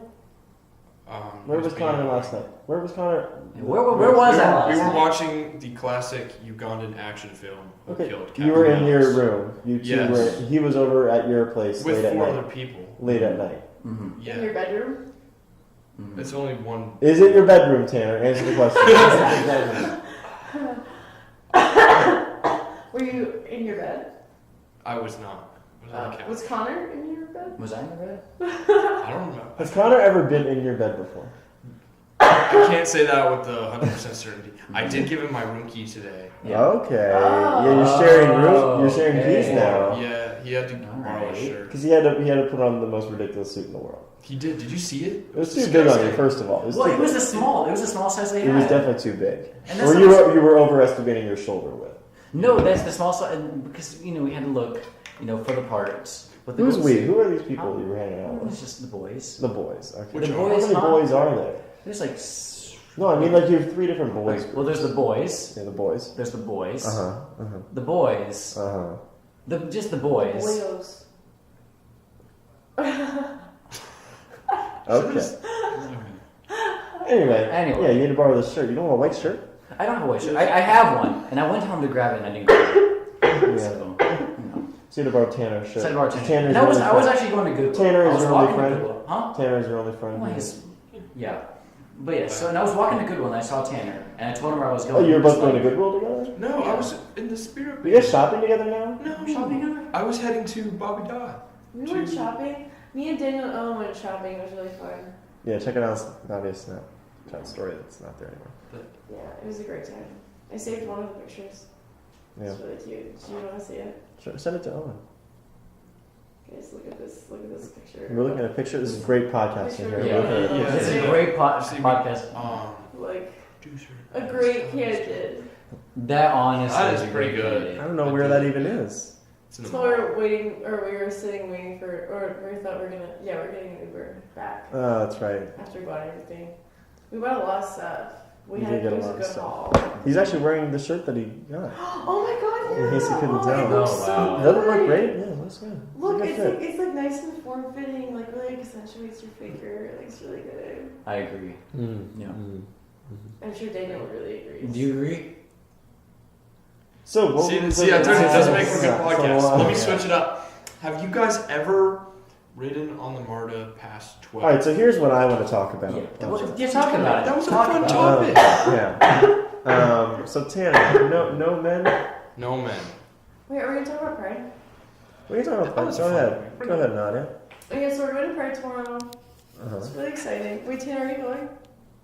Where he was being Connor annoying. last night? Where was Connor? Where was that last We were night? watching the classic Ugandan action film, Who Okay, Killed you were in Captain your Alice, room. You two Yes. were. He was over at your place with late at 4 night. other people. Late at night. Mm-hmm. In Yeah, your bedroom. Mm-hmm. it's only one. Is it your bedroom, Tanner? Answer the question. Were you in your bed? I was not. I was on the couch. Was Connor in your bed? Was I in the bed? I don't remember. Has Connor ever been in your bed before? I can't say that with 100% certainty. I did give him my room key today. Yeah. Okay. Oh. Yeah, you're sharing room. You're sharing Okay. keys now. Yeah, he had to borrow a Alright. shirt. Because he had to put on the most ridiculous suit in the world. He did. Did you see it? It was too big on you, first of all. Well, too it was big. a small size they It had. was definitely too big. And that's Or not- you were overestimating your shoulder width. No, that's the small size because we had to look for the parts. But the Who's goats- we? Who are these people you were hanging out It with? was just the boys. The boys. Okay. Which The are- boys, How many huh? boys are there? There's like. No, I mean like you have 3 different boys. Well, there's the boys. Yeah, the boys. There's the boys. Uh-huh. The boys. Just the boys. Boyos. Okay. Anyway. Anyway. Yeah, you need to borrow this shirt. You don't want a white shirt? I don't have a white shirt. I have one, and I went home to grab it, and I didn't grab it. Yeah. So, So you need to borrow Tanner's shirt. Said Tanner. Tanner's And your I was only friend. actually going to Goodwill. Tanner I is was your only walking to friend? Goodwill. Huh? Tanner's your only friend. Well, yeah. But yeah, so and I was walking to Goodwill and I saw Tanner and I told him where I was Oh, going. you were He was both going to like, Goodwill together? No, I was in the spirit. You guys shopping together now? No, Shopping together? I was heading to Bobby Dodd. We went shopping. Me and Daniel and Owen went shopping. It was really fun. Yeah, check it out. Nadia's Snapchat story that's not there anymore. Yeah, it was a great time. I saved one of the pictures. Yeah. It's really cute. Do you want to see it? Sure, send it to Owen. Guys, look at this. Look at this picture. We're looking at a picture. This is great podcasting here. Yeah. We're looking at a Yeah. picture. This is a great See, podcast. Like Juicer. a great candidate. That honestly That is a pretty great good. candidate. I don't know where that even is. It's in the So we were waiting, or we were sitting waiting for, or we thought we were gonna, we're getting an Uber back Oh, that's right. after we bought everything. We bought a lot of stuff. We You had did get a it was lot a of good stuff. haul. He's actually wearing the shirt that he got. Oh my god, yeah! In case you couldn't Oh, tell. It looks Oh, so wow. good. Doesn't it look great? Yeah, it looks good. Look, it's a good fit. it's like nice and form fitting, like really accentuates your figure. It looks really good. I agree. Yeah. I'm sure Daniel really agrees. Do you agree? So, what See, was I told you it doesn't make for a good Yeah, podcast. so, Let me yeah. switch it up. Have you guys ever ridden on the MARTA past 12? All right, so here's what I want to talk about. Yeah. Well, you're talking about it. That was a Talk fun about it. topic. Yeah. So Tanner, no men. No, man. Wait, are we gonna talk about Pride? What are you talking That about? was Go fun. ahead. Go ahead, Nadia. Okay, so we're going to Pride tomorrow. Uh-huh. It's really exciting. Wait, Tanner, are you going?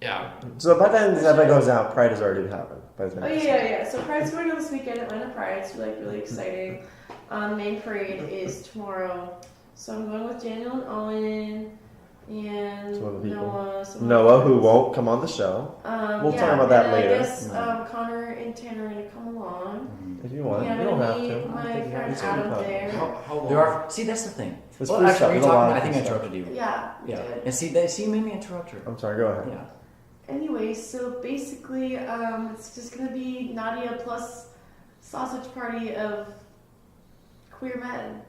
Yeah. So by the time this episode goes out, Pride has already happened. By the time Oh this- yeah. So Pride's going on this weekend. Atlanta Pride. It's like really exciting. Main parade is tomorrow. So I'm going with Daniel and Owen and Some other people. Noah. Noah, who won't come on the show. We'll talk about that and later. I guess Connor and Tanner are gonna come along. If you want, Yeah, you don't have meet to. my friend It's gonna be Adam fun. there. How long? There are. See, that's the thing. It's Well, free actually, stuff. are you There's a lot talking? of I think free I stuff. interrupted you. Yeah. Yeah. Did. And see, you made me interrupt her. I'm sorry, go ahead. Yeah. Anyway, so basically, it's just gonna be Nadia plus sausage party of queer men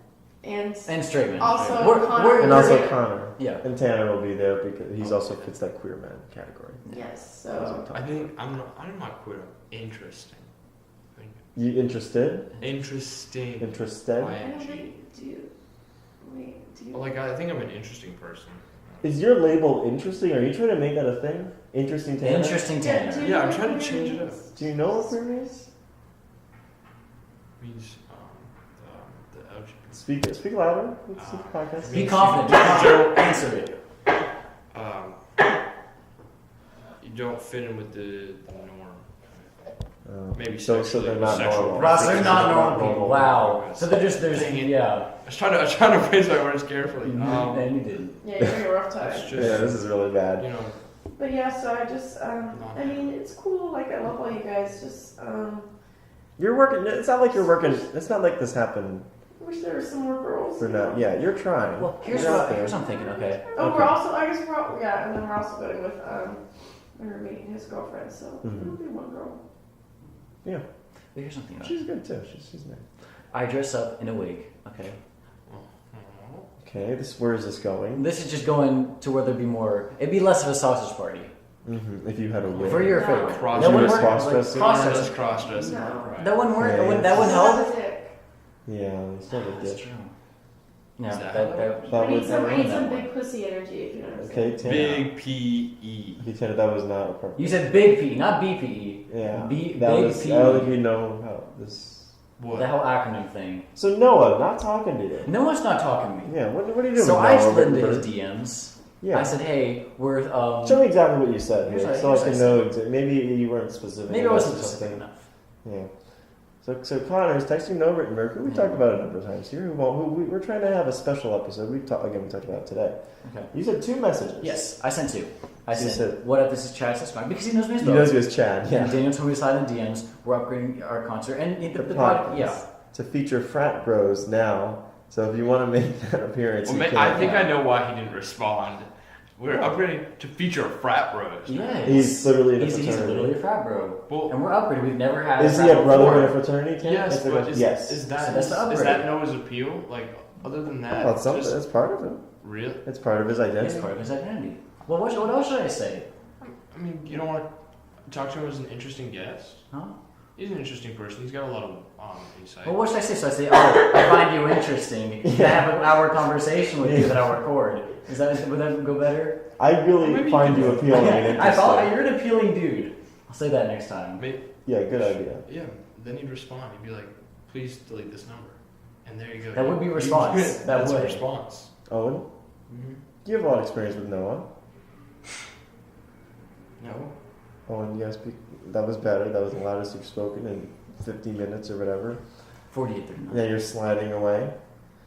and And straight men. Also, We're- Connor. And also Connor. Yeah. And Tanner will be there because he's also fits that queer man category. yes. That's what So I'm I talking think I'm not queer. I'm interesting. I think You interested? interesting. Interested? Why? I don't think do you Well, like I think I'm an interesting person. Is your label interesting? Are you trying to make that a thing? Interesting Tanner? Interesting Yeah, Tanner. Yeah, I'm trying to change it up. Do you know what queer means? Means the LGBT. Speak louder. Let's see the podcast. Be confident. Be confident. Answer it. Um, you don't fit in with the norm. Maybe so sexually, they're not sexual normal. Ross, they're not normal Normal. people. Wow. So they're just there's Dang it. yeah. I was trying to phrase my words carefully. And you didn't. Yeah, you're having a rough time. That's just Yeah, this is really bad. you know. But yeah, so I just I mean it's cool. Like I love all you guys. Just You're working. It's not like you're working. It's not like this happened wish there were some more girls. for now. Yeah, you're trying. Well, here's You're out what there. here's what I'm thinking. Okay. Oh, Okay. we're also I guess we're all, yeah, and then we're also going with my roommate and his girlfriend. So Mhm. it'll be one girl. Yeah, But here's something. she's good too. She's nice. I dress up in a wig. Okay. Okay, where is this going? This is just going to where there'd be more. It'd be less of a sausage party. If you had a wig. For your No. favorite. Cross- That You wouldn't were work. cross-dressing? Like, That's cross-dressing. cross-dressing. No. Right. That wouldn't work. Okay. That wouldn't help. That's it. Yeah, you still have a That's dick. true. No, Is that that, how that, That I need was some, I that need would- some big pussy energy, if you know what I'm saying. okay. Tanner. Big P-E. Okay, Tanner, that was not appropriate. You said big P, not BPE. Yeah, B, that big was. P. I don't think we know how this. What? The whole acronym thing. So Noah, not talking to you. No one's not talking to me. Yeah, what are you doing? So with I Noah? slid into his DMs. Yeah. I said, hey, we're Show me exactly what you said Here's here, what- so I here's can what I know. Maybe you weren't specific. maybe I enough wasn't or specific something. enough. Yeah. So Connor is texting Noah and Mercury. We talked about it a number of times here. We're trying to have a special episode. We talked about it today. Okay. You said 2 messages. Yes, I sent 2. I You said, said- what if this is Chad subscribe? Because he knows me as He well. knows you as Chad. And Yeah. Daniel told me to slide in DMs. We're upgrading our concert. And the podcast yeah. to feature frat bros now. So if you want to make that appearance, Well, you can. I think I know why he didn't respond. We're upgrading to feature frat bros. Yeah. He's literally in a He's fraternity. literally a frat bro. Well, And we're upgraded. We've never had Is he frat a brother before. in a fraternity? Tim? yes, That's the but question. is, Yes. is that So that's the is upgrade. that Noah's appeal? Like, other than that, Well, it's something. just It's part of it. real. It's part of his It's identity. part of his identity. Well, what else should I say? I mean, you don't want to talk to him as an interesting guest. Huh? He's an interesting person. He's got a lot of insight. Well, what should I say? So I say, oh, I find you interesting. Can I have an hour conversation with you that I'll record? Would that go better? I really Maybe find you you can- appealing and I thought interesting. you're an appealing dude. I'll say that next time. Yeah, good idea. Yeah, then he'd respond. He'd be like, "Please delete this number," and there you go. That would be a response. That That's would. a response. Owen, Mm-hmm. you have a lot of experience with Noah. No. Owen, you guys speak. That was better. That was the loudest you've spoken in 15 minutes or whatever. 48:39. Now you're sliding away.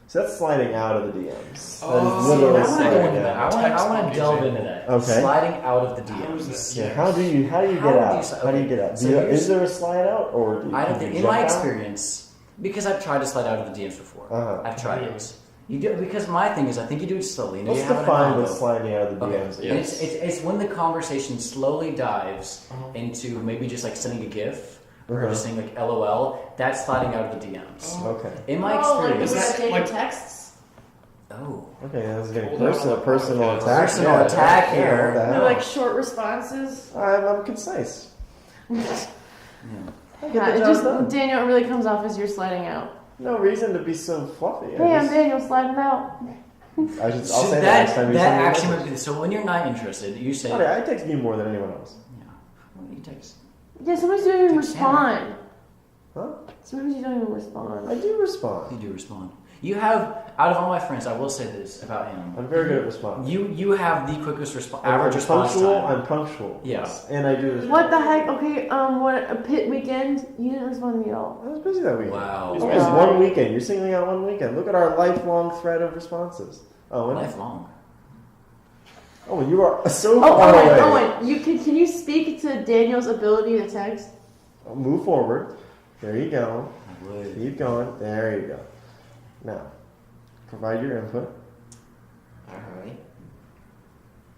So that's sliding out of the DMs. Oh, that is See, I literally want to go sliding into that. out. I want to Text delve messaging. into that. Okay. Sliding out of the How is DMs. that? Yeah, how do you How get do you out? si- How do you okay, get out? so Do you, here's- is there a slide out or do you, I don't can think, you in my jump out? experience, because I've tried to slide out of the DMs before. Uh-huh. I've tried it. You do because my thing is, I think you do it slowly. You know, Let's you have it in define combo. what sliding out of the Okay. DMs And is. it's when the conversation slowly dives Uh-huh. into maybe just like sending a GIF or Uh-huh. just saying like LOL. That's sliding out of the DMs. Oh. Okay. In my Oh, like experience, the Is that dating like- texts. oh, Okay, that's getting Hold on, personal hold on. attack. Personal Yeah, attack yeah, here. what the They're hell? like short responses. I'm concise. yeah. I get Yeah, the it job just done. Daniel it really comes off as you're sliding out. No reason to be so fluffy. Hey, I'm just- Daniel sliding out. I'll So say that that next time you that send me a actually message. might be, so when you're not interested, you say, Okay, I text you more than anyone else. yeah. Well, you text. Yeah, sometimes you don't even Text respond. Huh? Sometimes you don't even I respond. do respond. You do respond. You have, out of all my friends, I will say this about him. I'm very good at responding. You have the quickest average response punctual. time. I'm punctual. Yeah. Yes. And I do. What the heck? Okay, what a pit weekend. You didn't respond to me at all. I was busy that weekend. Wow. It was one weekend. You're singling out one weekend. Look at our lifelong thread of responses. Owen. Lifelong. Oh, you are so Oh, far away. Owen, can you speak to Daniel's ability to text? Move forward. There you go. I would. Keep going. There you go. Now, provide your input. Alright.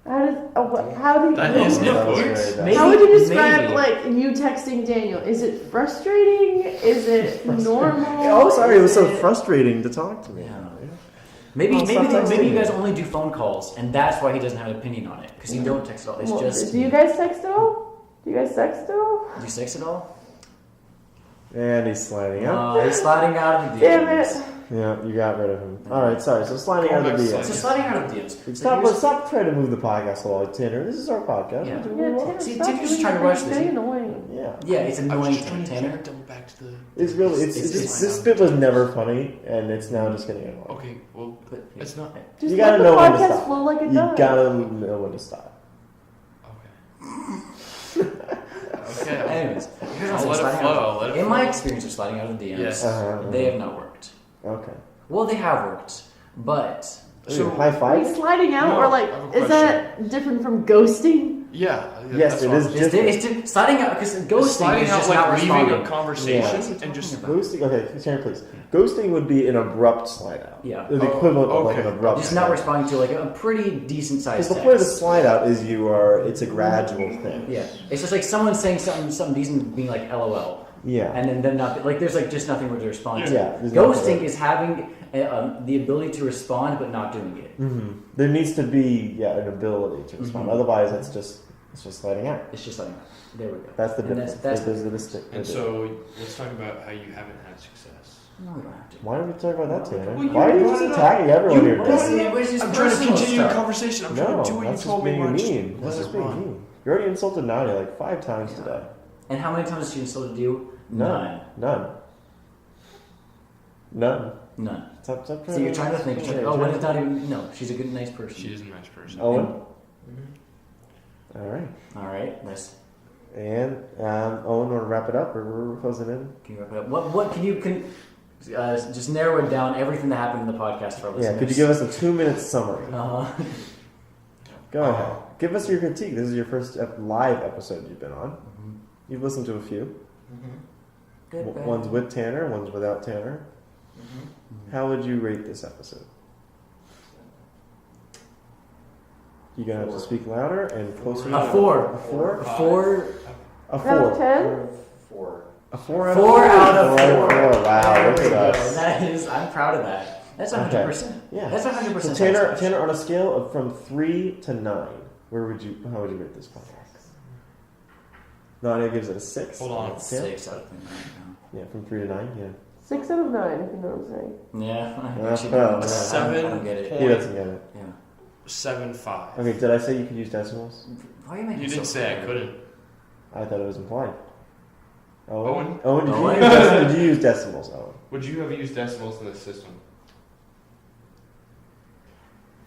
How do you? That is That was input. very bad. Maybe- How would you describe maybe. like you texting Daniel? Is it frustrating? Is it normal? Oh, sorry. It was so Is it- frustrating to talk to me. Yeah. Maybe Well, maybe sometimes maybe they you guys do. only do phone calls, and that's why he doesn't have an opinion on it because you don't text at all. It's Well, just. do you guys text at all? Do you guys text at all? Do you text at all? And he's sliding out. He's sliding out of the DMs. Damn it! Yeah, you got rid of him. All right, sorry. So sliding out of the So DMs. sliding out of the DMs. Stop trying to move the podcast along, Tanner. This is our podcast. Yeah. We're doing Yeah, well. Tanner, See, stop Tanner's doing trying to that. rush It's this. very annoying. Yeah. Yeah, it's I was annoying just trying to Tanner. double back to the. It's really, It's this bit was never funny, and it's now just getting annoying. Okay, well, But it's not. Just You gotta let the know when to podcast stop. flow like it You does. gotta know when to stop. Okay. Okay. Anyways, here's what I'm I'll let it sliding flow. out. I'll let it In flow. my experience of sliding out of DMs, Yes. they have not worked. Okay. Well, they have worked, but So, high Are five? you sliding out No, or like I have a is that different from ghosting? Yeah. Yes, that's it what is I'm- it's sliding out because ghosting sliding is out just like not leaving responding. a conversation Yeah. and just. Ghosting, okay, Tanner, please. Ghosting would be an abrupt slide out. Yeah. The equivalent of like okay. an abrupt Just slide not out. responding to like a pretty decent Because sized the text. point of the slide out is it's a gradual thing. Yeah, it's just like someone saying something decent, being like LOL, Yeah. and then them not like there's like just nothing where to respond to. Yeah, there's nothing Ghosting there. is having the ability to respond but not doing it. Mm-hmm. There needs to be an ability to respond. Mhm. Otherwise, it's just sliding out. It's just like there we go. That's the And difference. that's There's a distinct. And so let's talk about how you haven't had success. no, we don't have to. Why are we talking about that, Tanner? Well, you Why are you brought just it up. attacking everyone here? What is Tanner? it? What is this I'm trying to personal continue the stuff? conversation. I'm No, trying to do what you that's just told me. being Ryan. Just mean. That's let just it being run. mean. You already insulted Nadia like 5 times today. And how many times has she insulted you? None. None. Stop So you're trying to think. Oh, when it's not even. No, she's a good, nice person. She is a nice person. Owen? Mhm. All right. All right, let's. And Owen, want to wrap it up, or we're closing in? Can you wrap it up? What can you just narrow it down? Everything that happened in the podcast for our listeners. Yeah, could you give us a 2-minute summary? Go Uh, ahead. Give us your critique. This is your first live episode you've been on. mhm. You've listened to a few. Good, bad. One's with Tanner, one's without Tanner. Mhm. How would you rate this episode? You're gonna have to speak louder and closer. A 4. A 4? A 4. A Out of 4. 10? 4. A 4 out 4 of 4. out of 4. Wow, There look we at go. us. That is, I'm proud of that. That's 100%. Yeah. That's 100%. So Tanner, satisfaction. Tanner, on a scale of from 3 to 9, how would you rate this podcast? Nadia gives it a 6. Hold on. Yeah. 6 out of 10. Yeah, from 3 to 9. Yeah. 6 out of 9, if you know what I'm saying. Yeah, I That's actually proud. don't. Yeah. 7 I don't get it. He doesn't get it. Yeah. 7.5. Okay, did I say you could use decimals? Why are you making You so didn't say I hard? couldn't. I thought it was implied. Owen? Owen, did, Owen? did you use decimals, Owen? Would you have used decimals in this system?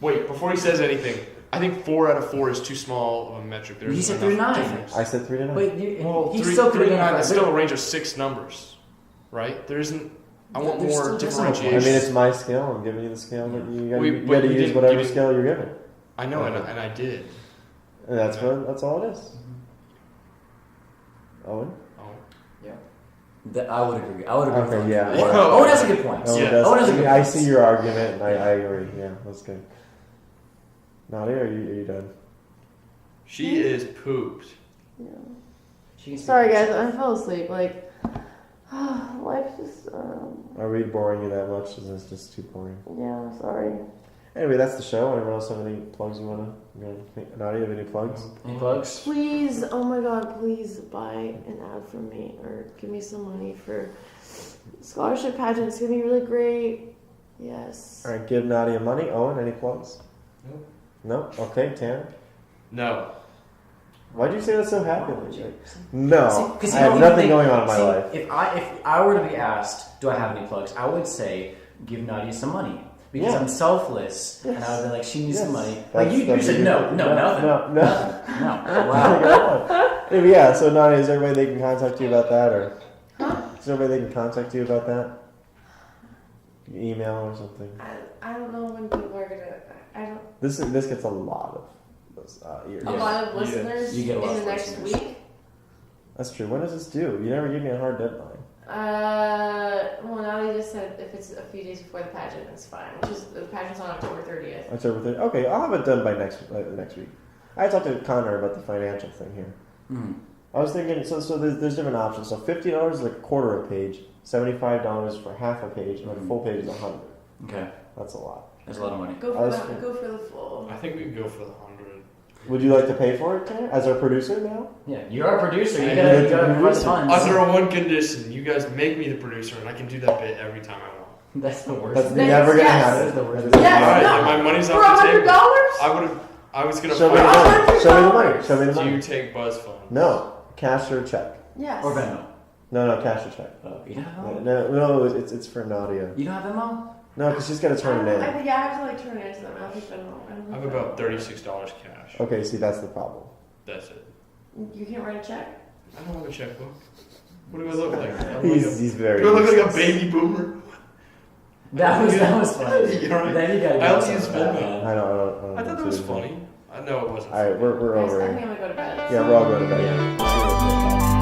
Wait, before he says anything, I think 4 out of 4 is too small of a metric. There You isn't said 3 to enough 9. difference. I said 3 to 9. Wait, you, Well, he 3 still could have to been 9, a that's still a range of 6 numbers, right? There isn't. I want There's more still decimal points. differentiation. I mean, it's my scale. I'm giving you the scale that you got. We- You but got to we use didn't- whatever you didn't- scale you're given. I know, and I did. And that's all it is. Owen. Oh. That I would agree. I would agree. Okay, with yeah. Owen. Owen has a good point. Owen Yeah. does. Owen has a good I point. see your argument, and I agree. Yeah, that's good. Nadia, are you done? She is pooped. Yeah. She can speak Sorry, for guys, herself. I fell asleep. Like, life's just, Are we boring you that much? Is this just too boring? yeah, sorry. Anyway, that's the show. Anyone else have any plugs you wanna? Nadia, have any plugs? Any plugs? Please, oh my god, please buy an ad from me or give me some money for scholarship pageant. It's gonna be really great. Yes. All right, give Nadia money. Owen, any plugs? No. No. Okay, Tanner. No. Why'd you say that so happily? No, See, 'cause I you have don't nothing even going on in think- my life. If I were to be asked, do I have any plugs? I would say give Nadia some money. Because Yeah. I'm selfless, and I would be like, she needs some money. Like you That's said, nothing. no. Wow. Yeah, so Nadia, is there a way they can contact you about that, or is there a way they can contact you about that? Email or something. I don't know when people are gonna. I don't. This gets a lot of ears. A lot of listeners You get a lot in of the next listeners. week. That's true. When does this due? You never gave me a hard deadline. Well, now they just said if it's a few days before the pageant, it's fine. Which is the pageant's on October 30th. October 30th. Okay, I'll have it done by next week. I talked to Connor about the financial thing here. Mm. I was thinking, so there's different options. So $50 is like a quarter a page, $75 for half a page, and a full page is $100. Okay, That's a lot. that's a lot of money. Go for the full. I think we can go for the 100. Would you like to pay for it, Tanner? As our producer now? Yeah, you're our producer. You Yeah, gotta provide the funds. Under one condition, you guys make me the producer, and I can do that bit every time I want. That's the worst. That's thing. never gonna Yes. happen. That is the worst. That is Yes. never Alright, gonna then my money's For off the table. $100? I was gonna Show me the fight. money. Show me the money. Show me the Do you money. take Buzz funds? No, cash or check. Yes. Or Venmo. No, cash or check. You don't have No, it's for Nadia. You don't have Venmo? No, because she's got to turn it in. I think I have to like turn it into them. I don't think I have about $36 cash. Okay, see, that's the problem. That's it. You can't write a check. I don't have a checkbook. What do I look like? He's very. Do I look like a useless. baby boomer? That was funny. You're right. Then you gotta I get only use something Venmo. back, man. I don't I thought that was funny. I know it wasn't. All right, we're Guys, over. I think I'm gonna go to bed. Yeah, we're all going to bed. Yeah. See you later.